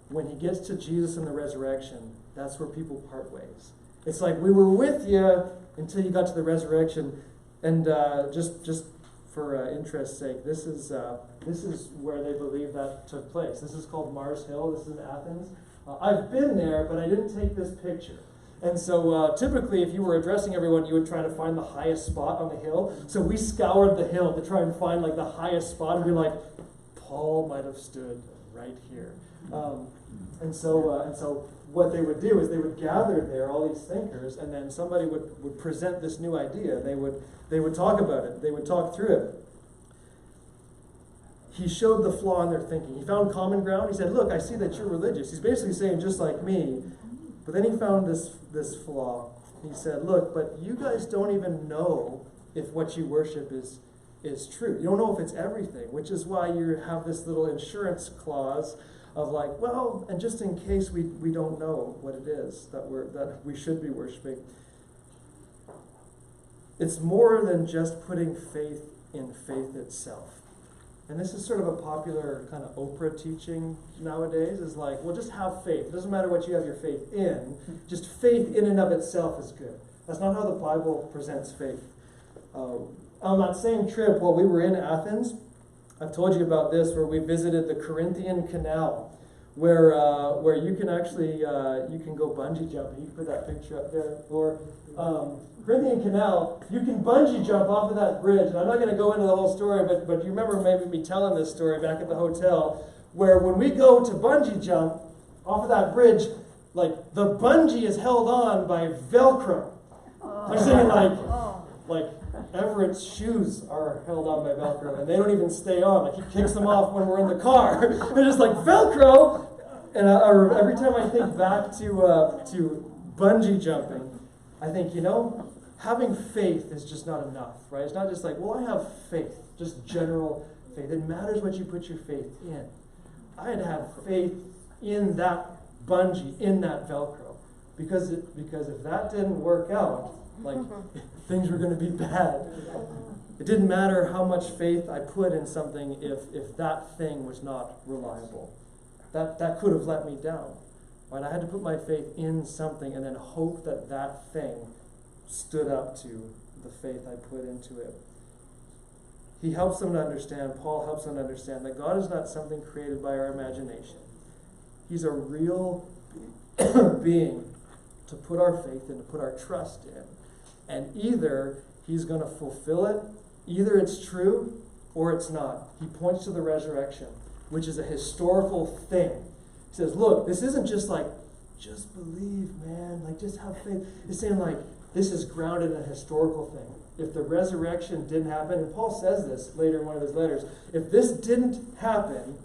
when he gets to Jesus and the resurrection, that's where people part ways. It's like, we were with you until you got to the resurrection. And just for interest's sake, this is where they believe that took place. This is called Mars Hill. This is in Athens. I've been there, but I didn't take this picture. And so typically, if you were addressing everyone, you would try to find the highest spot on the hill. So we scoured the hill to try and find like the highest spot and be like, Paul might have stood right here. And so what they would do is they would gather there, all these thinkers, and then somebody would present this new idea. They would talk about it. They would talk through it. He showed the flaw in their thinking. He found common ground. He said, look, I see that you're religious. He's basically saying, just like me. But then he found this flaw. He said, look, but you guys don't even know if what you worship is true. You don't know if it's everything, which is why you have this little insurance clause of like, well, and just in case we don't know what it is that we should be worshiping. It's more than just putting faith in faith itself. And this is sort of a popular kind of Oprah teaching nowadays, is like, well, just have faith. It doesn't matter what you have your faith in, just faith in and of itself is good. That's not how the Bible presents faith. On that same trip, while we were in Athens, I've told you about this, where we visited the Corinthian Canal, where you can actually, you can go bungee jumping. You can put that picture up there. Or Corinthian Canal, you can bungee jump off of that bridge. And I'm not going to go into the whole story, but you remember maybe me telling this story back at the hotel, where when we go to bungee jump off of that bridge, like the bungee is held on by Velcro. They're saying like Everett's shoes are held on by Velcro, and they don't even stay on. Like, he kicks them off when we're in the car. They're just like, Velcro! And every time I think back to bungee jumping, I think, having faith is just not enough, right? It's not just like, well, I have faith, just general faith. It matters what you put your faith in. I had to have faith in that bungee, in that Velcro, because if that didn't work out, like, things were going to be bad. It didn't matter how much faith I put in something if that thing was not reliable. That could have let me down. Right? I had to put my faith in something and then hope that that thing stood up to the faith I put into it. He helps them to understand, Paul helps them to understand that God is not something created by our imagination. He's a real being to put our faith in, to put our trust in. And either he's going to fulfill it, either it's true or it's not. He points to the resurrection, which is a historical thing. He says, look, this isn't just like, just believe, man, like just have faith. He's saying like, this is grounded in a historical thing. If the resurrection didn't happen, and Paul says this later in one of his letters, if this didn't happen,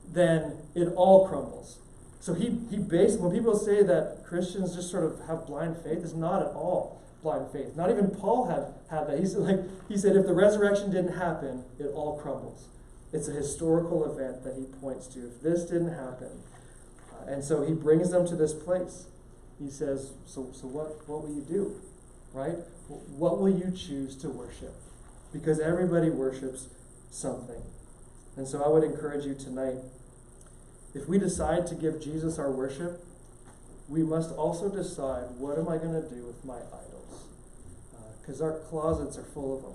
then it all crumbles. So he based, when people say that Christians just sort of have blind faith, it's not at all blind faith. Not even Paul had that. He said if the resurrection didn't happen, it all crumbles. It's a historical event that he points to. If this didn't happen, and so he brings them to this place. He says, so what will you do? Right? What will you choose to worship? Because everybody worships something. And so I would encourage you tonight, if we decide to give Jesus our worship, we must also decide, what am I going to do with my idols? Because our closets are full of them.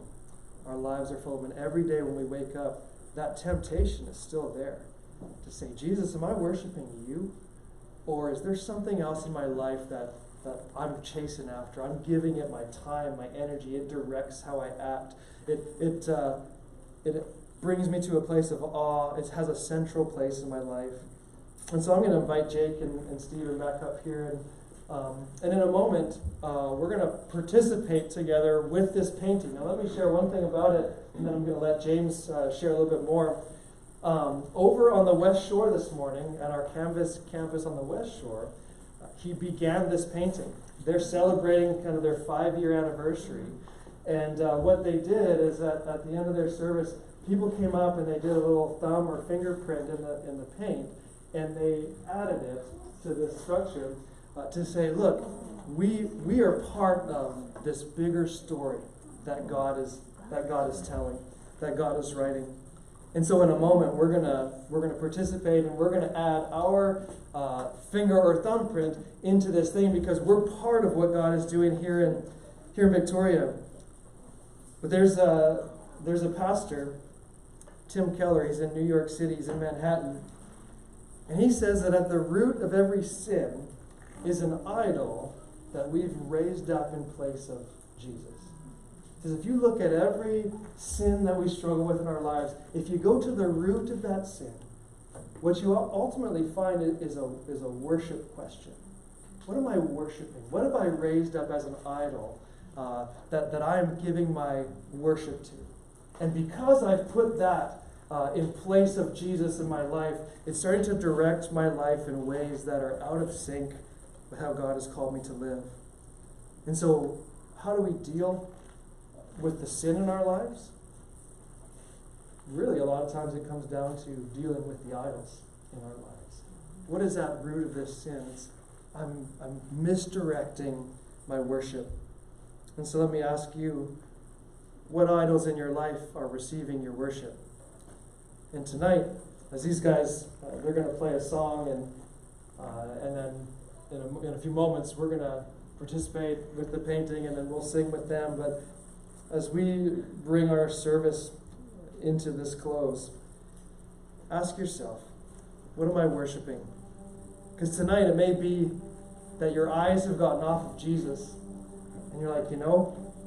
Our lives are full of them. And every day when we wake up, that temptation is still there. To say, Jesus, am I worshiping you? Or is there something else in my life that I'm chasing after? I'm giving it my time, my energy. It directs how I act. It brings me to a place of awe. It has a central place in my life. And so I'm going to invite Jake and Stephen back up here. And in a moment, we're going to participate together with this painting. Now let me share one thing about it, and then I'm going to let James share a little bit more. Over on the West Shore this morning, at our Canvas campus on the West Shore, he began this painting. They're celebrating kind of their 5-year anniversary. And what they did is that at the end of their service, people came up and they did a little thumb or fingerprint in the paint, and they added it to this structure to say, look, we are part of this bigger story that God is telling, that God is writing. And so in a moment, we're gonna participate, and we're gonna add our finger or thumbprint into this thing, because we're part of what God is doing here in Victoria. But there's a pastor, Tim Keller. He's in New York City. He's in Manhattan, and he says that at the root of every sin is an idol that we've raised up in place of Jesus. Because if you look at every sin that we struggle with in our lives, if you go to the root of that sin, what you ultimately find is a worship question. What am I worshiping? What have I raised up as an idol that I am giving my worship to? And because I've put that in place of Jesus in my life, it's starting to direct my life in ways that are out of sync with how God has called me to live. And so, how do we deal with the sin in our lives? Really, a lot of times it comes down to dealing with the idols in our lives. What is that root of this sin? I'm misdirecting my worship. And so let me ask you, what idols in your life are receiving your worship? And tonight, as these guys, they're going to play a song, and then in a few moments, we're going to participate with the painting, and then we'll sing with them. But as we bring our service into this close, ask yourself, what am I worshiping? Because tonight it may be that your eyes have gotten off of Jesus, and you're like,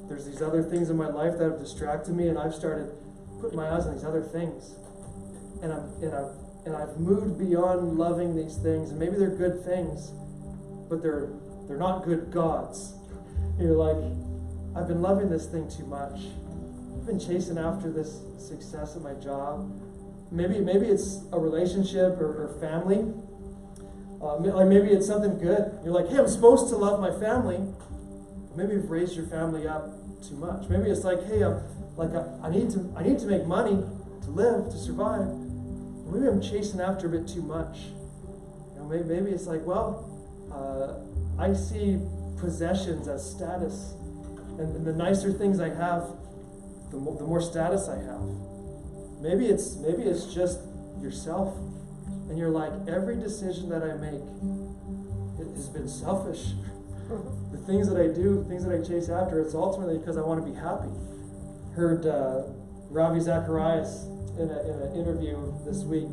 there's these other things in my life that have distracted me, and I've started putting my eyes on these other things, and I've moved beyond loving these things, and maybe they're good things, but they're not good gods. And you're like, I've been loving this thing too much. I've been chasing after this success at my job. Maybe it's a relationship or family. Like maybe it's something good. You're like, hey, I'm supposed to love my family. Maybe you've raised your family up too much. Maybe it's like, hey, I need to make money to live, to survive. Maybe I'm chasing after a bit too much. Maybe it's like, I see possessions as status, and the nicer things I have, the more status I have. Maybe it's just yourself, and you're like, every decision that I make, it has been selfish. The things that I do, the things that I chase after, it's ultimately because I want to be happy. Heard Ravi Zacharias in an interview this week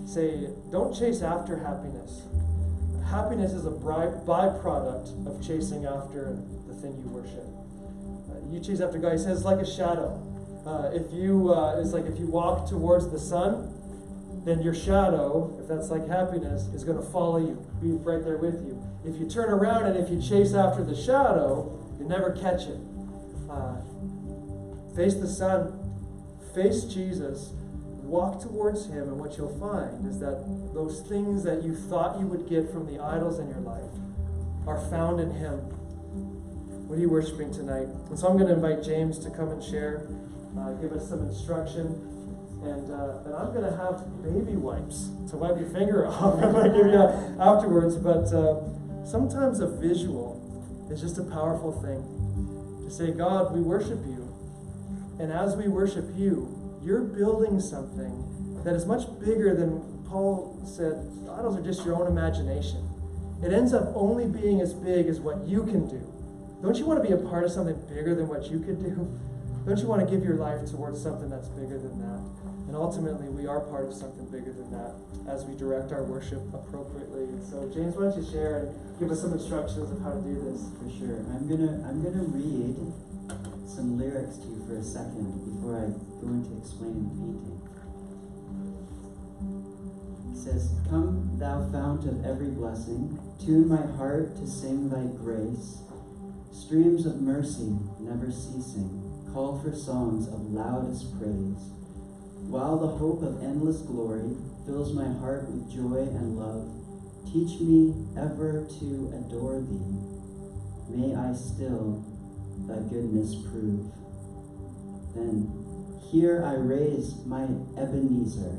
say, don't chase after happiness. Happiness is a byproduct of chasing after the thing you worship. You chase after God. He says it's like a shadow. If you walk towards the sun, then your shadow, if that's like happiness, is going to follow you, be right there with you. If you turn around and if you chase after the shadow, you never catch it. Face the sun, face Jesus, walk towards him, and what you'll find is that those things that you thought you would get from the idols in your life are found in him. What are you worshiping tonight? And so I'm going to invite James to come and share, give us some instruction. And I'm going to have baby wipes to wipe your finger off. I'm going to give you afterwards. But sometimes a visual is just a powerful thing. To say, God, we worship you. And as we worship you, you're building something that is much bigger than Paul said. Idols are just your own imagination. It ends up only being as big as what you can do. Don't you want to be a part of something bigger than what you could do? Don't you want to give your life towards something that's bigger than that? And ultimately, we are part of something bigger than that as we direct our worship appropriately. So, James, why don't you share and give us some instructions of how to do this? For sure. I'm gonna read some lyrics to you for a second before I go into explaining the painting. It says, "Come, thou fount of every blessing, tune my heart to sing thy grace. Streams of mercy, never ceasing, call for songs of loudest praise. While the hope of endless glory fills my heart with joy and love, teach me ever to adore thee. May I still thy goodness prove. Then, here I raise my Ebenezer.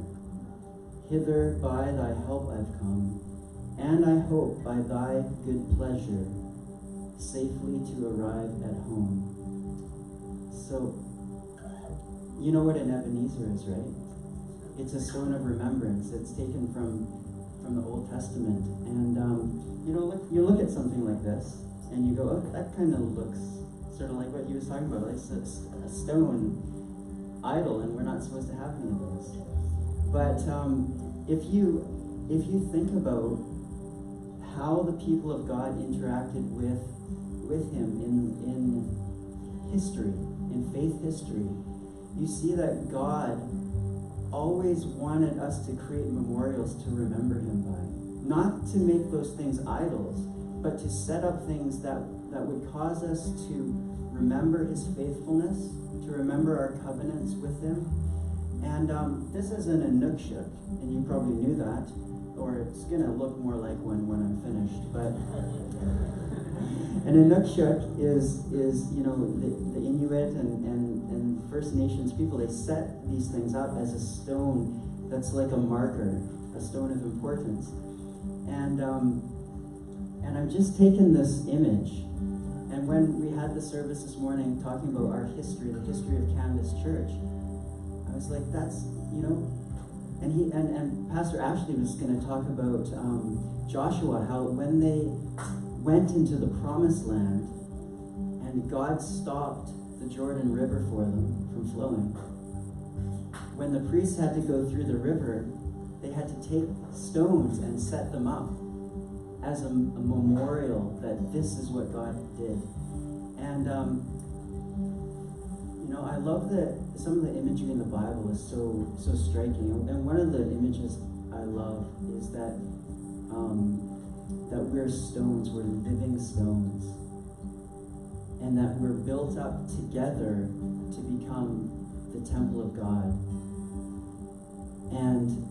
Hither by thy help I've come, and I hope by thy good pleasure safely to arrive at home." So, you know what an Ebenezer is, right? It's a stone of remembrance. It's taken from the Old Testament. And, you look at something like this, and you go, oh, that kind of looks sort of like what he was talking about. It's a stone idol, and we're not supposed to have any of those. But if you think about how the people of God interacted with him in history, in faith history, you see that God always wanted us to create memorials to remember him by. Not to make those things idols, but to set up things that would cause us to remember his faithfulness, to remember our covenants with him. And this isn't a Inukshuk, and you probably knew that, or it's going to look more like one when I'm finished. But an Inukshuk is the Inuit and First Nations people, they set these things up as a stone that's like a marker, a stone of importance. And I've just taken this image, and when we had the service this morning talking about our history, the history of Canvas Church, I was like, And Pastor Ashley was going to talk about Joshua, how when they went into the promised land and God stopped the Jordan River for them from flowing, when the priests had to go through the river, they had to take stones and set them up as a memorial that this is what God did. And I love that some of the imagery in the Bible is so striking. And one of the images I love is that we're stones, we're living stones, and that we're built up together to become the temple of God. And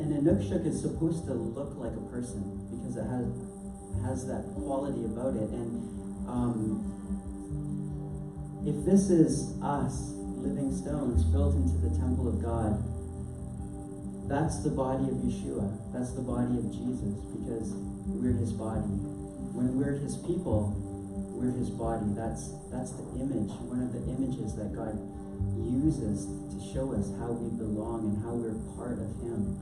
an Inukshuk is supposed to look like a person because it has that quality about it. And if this is us, living stones built into the temple of God, that's the body of Yeshua. That's the body of Jesus, because we're his body. When we're his people, we're his body. That's the image, one of the images that God uses to show us how we belong and how we're part of him.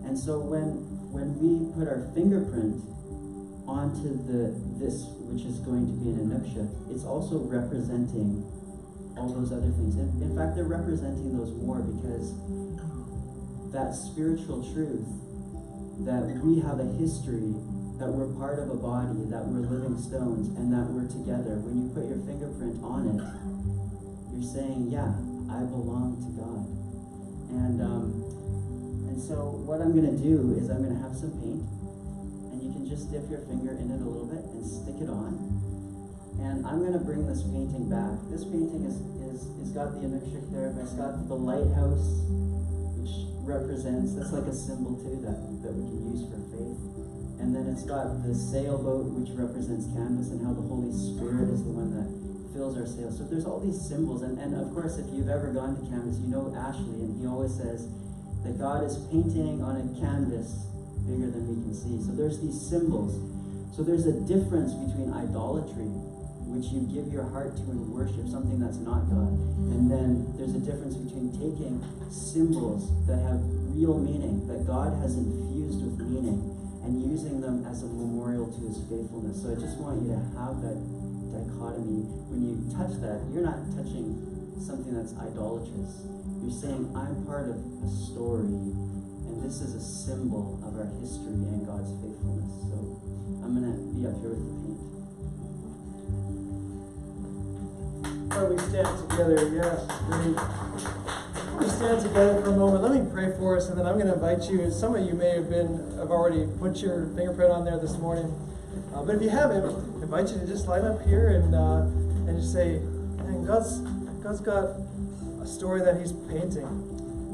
And so when we put our fingerprint onto this, which is going to be an Inukshuk, it's also representing all those other things. In fact, they're representing those more, because that spiritual truth that we have a history, that we're part of a body, that we're living stones, and that we're together. When you put your fingerprint on it, you're saying, yeah, I belong to God. And so what I'm going to do is I'm going to have some paint, and you can just dip your finger in it a little bit and stick it on. And I'm going to bring this painting back. This painting is got the Inukshuk there, but it's got the lighthouse, which represents, that's like a symbol too that we can use for faith. And then it's got the sailboat, which represents canvas, and how the Holy Spirit is the one that fills our sails. So there's all these symbols, and of course, if you've ever gone to canvas, you know Ashley, and he always says that God is painting on a canvas bigger than we can see. So there's these symbols. So there's a difference between idolatry, which you give your heart to and worship, something that's not God. And then there's a difference between taking symbols that have real meaning, that God has infused with meaning, and using them as a memorial to his faithfulness. So I just want you to have that dichotomy. When you touch that, you're not touching something that's idolatrous. You're saying, I'm part of a story, and this is a symbol of our history and God's faithfulness. So I'm going to be up here with the paint. While we stand together, yeah, great. We stand together for a moment. Let me pray for us, and then I'm going to invite you. Some of you may have already put your fingerprint on there this morning, but if you haven't, I invite you to just line up here and just say, "Man, God's got a story that He's painting,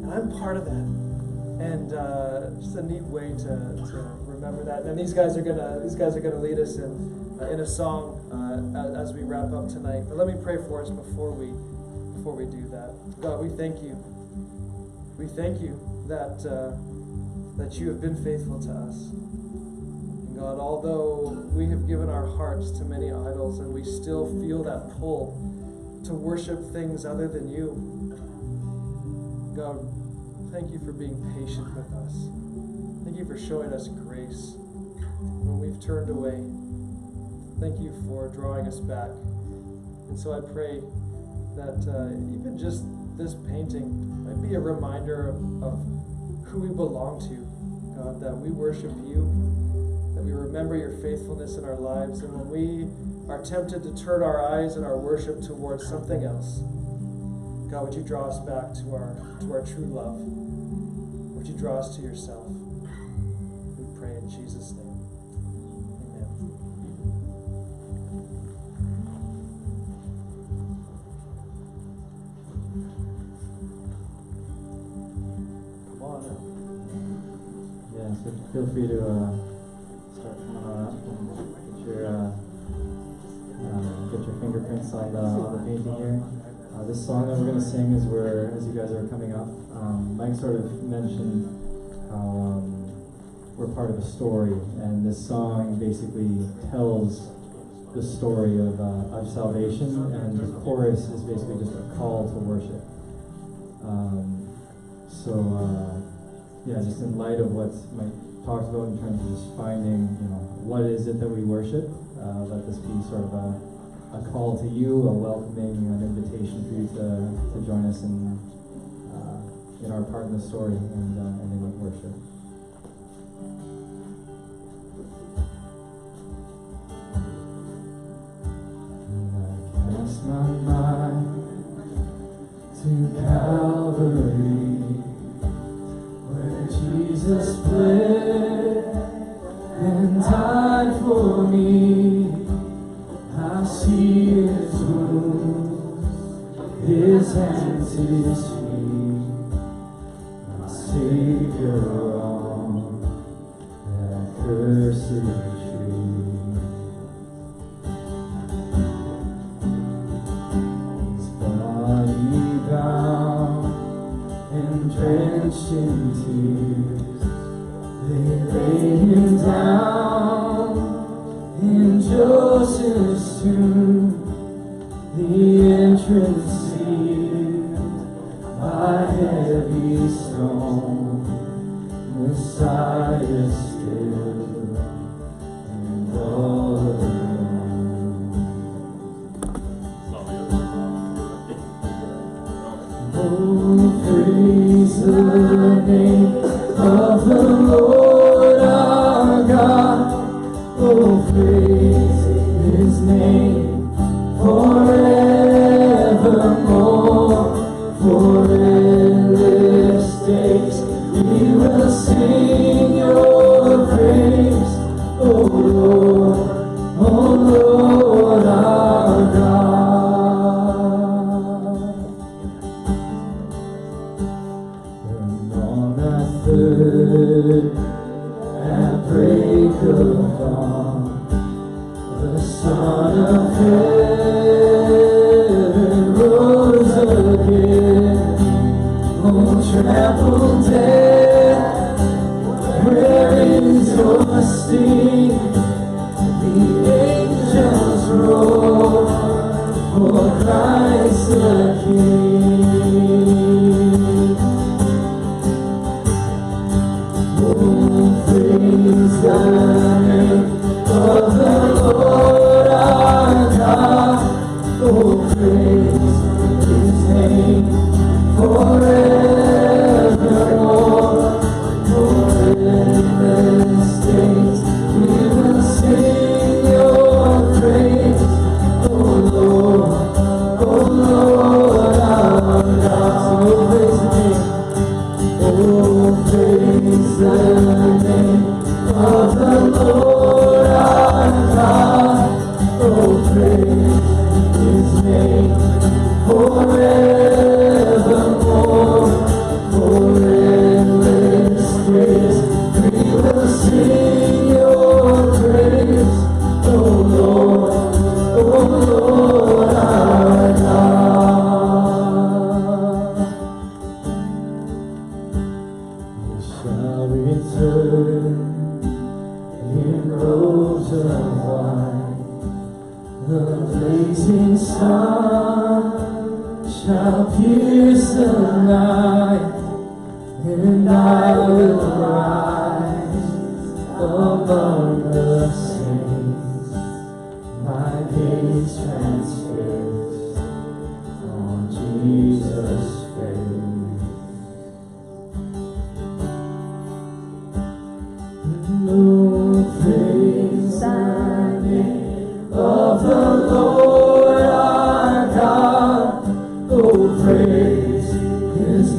and I'm part of that." And just a neat way to remember that. And these guys are gonna lead us in a song as we wrap up tonight. But let me pray for us before we do that. God, we thank you. We thank you that you have been faithful to us. And God, although we have given our hearts to many idols, and we still feel that pull to worship things other than you, God, thank you for being patient with us. Thank you for showing us grace when we've turned away. Thank you for drawing us back. And so I pray that even just this painting might be a reminder of who we belong to, God, that we worship you, that we remember your faithfulness in our lives, and when we are tempted to turn our eyes and our worship towards something else, God, would you draw us back to our true love? Would you draw us to yourself? We pray in Jesus' name. Amen. Come on now. Yeah, so feel free to start coming on up and get your fingerprints on the painting here. This song that we're going to sing as you guys are coming up, Mike sort of mentioned how we're part of a story, and this song basically tells the story of salvation, and the chorus is basically just a call to worship. So just in light of what Mike talked about in terms of just finding, what is it that we worship, let this be sort of a call to you, a welcoming, an invitation for you to join us in our part in the story and ending with worship. Cast my mind to Calvary, where Jesus bled and died for me. I see His wounds, His hands, His feet, my Savior on that cursed tree. Drenched in tears, they laid Him down in Joseph's tomb, the entrance sealed by heavy stone, Messiah still and all alone. Oh, praise the name of the Lord our God. Oh, praise His name forevermore. For endless days we will sing your praise. Oh Lord our God. And on that third at break of dawn, the Son of Heaven rose again. Oh, trampled death, where is your sting? The angels roar for Christ the King. Oh, praise the name of the Lord our God. Oh, praise His name forevermore. For endless days we will sing your praise. Oh Lord our God. So praise the name of the Lord our God. Oh, praise His name forevermore. For endless days we will sing your praise. Oh Lord our God. We shall return in robes of white. The blazing sun shall pierce the night, and I will rise among the saints, my gaze transfixed on Jesus' face. Oh, praise the name of the Lord our God. Oh, praise His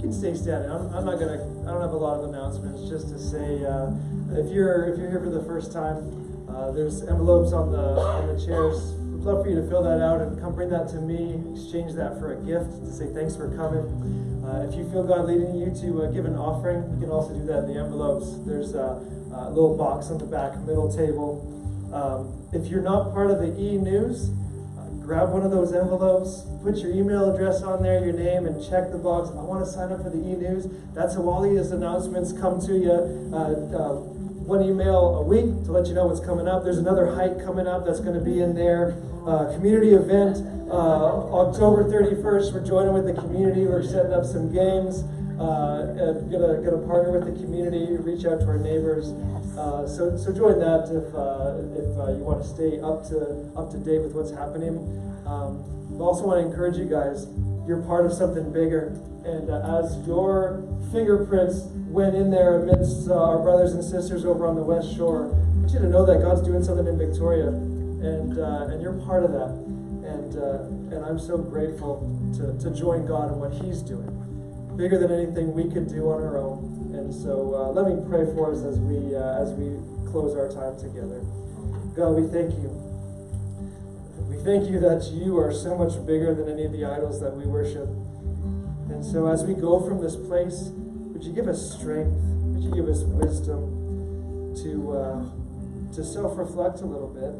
can stay standing. I don't have a lot of announcements. Just to say, if you're here for the first time, there's envelopes on the chairs. We'd love for you to fill that out and come bring that to me. Exchange that for a gift to say thanks for coming. If you feel God leading you to give an offering, you can also do that in the envelopes. There's a little box on the back middle table. If you're not part of the e-news, grab one of those envelopes, put your email address on there, your name, and check the box. I want to sign up for the e-news. That's how all these announcements come to you. One email a week to let you know what's coming up. There's another hike coming up that's going to be in there. Community event, October 31st. We're joining with the community. We're setting up some games. Gonna partner with the community. Reach out to our neighbors. So join that if you want to stay up to date with what's happening. I also want to encourage you guys. You're part of something bigger, and as your fingerprints went in there amidst our brothers and sisters over on the West Shore, I want you to know that God's doing something in Victoria, and you're part of that. And I'm so grateful to join God in what He's doing, bigger than anything we could do on our own. And so let me pray for us as we close our time together. God, we thank you. We thank you that you are so much bigger than any of the idols that we worship. And so as we go from this place, would you give us strength? Would you give us wisdom to self-reflect a little bit,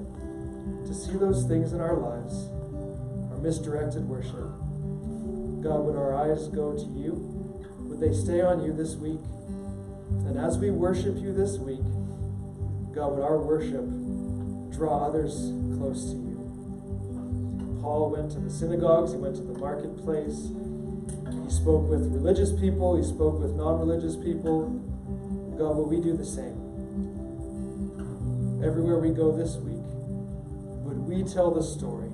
to see those things in our lives, our misdirected worship. God, would our eyes go to you? Would they stay on you this week? And as we worship you this week, God, would our worship draw others close to you? Paul went to the synagogues, he went to the marketplace, he spoke with religious people, he spoke with non-religious people. God, would we do the same? Everywhere we go this week, would we tell the story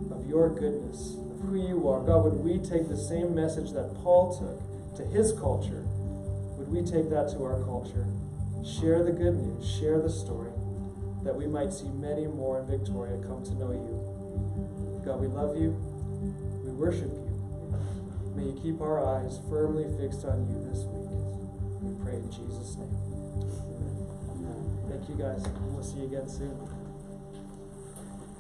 of your goodness, of who you are? God, would we take the same message that Paul took to his culture? Would we take that to our culture? Share the good news, share the story, that we might see many more in Victoria come to know you. God, we love you. We worship you. May you keep our eyes firmly fixed on you this week. We pray in Jesus' name. Amen. Thank you, guys. We'll see you again soon.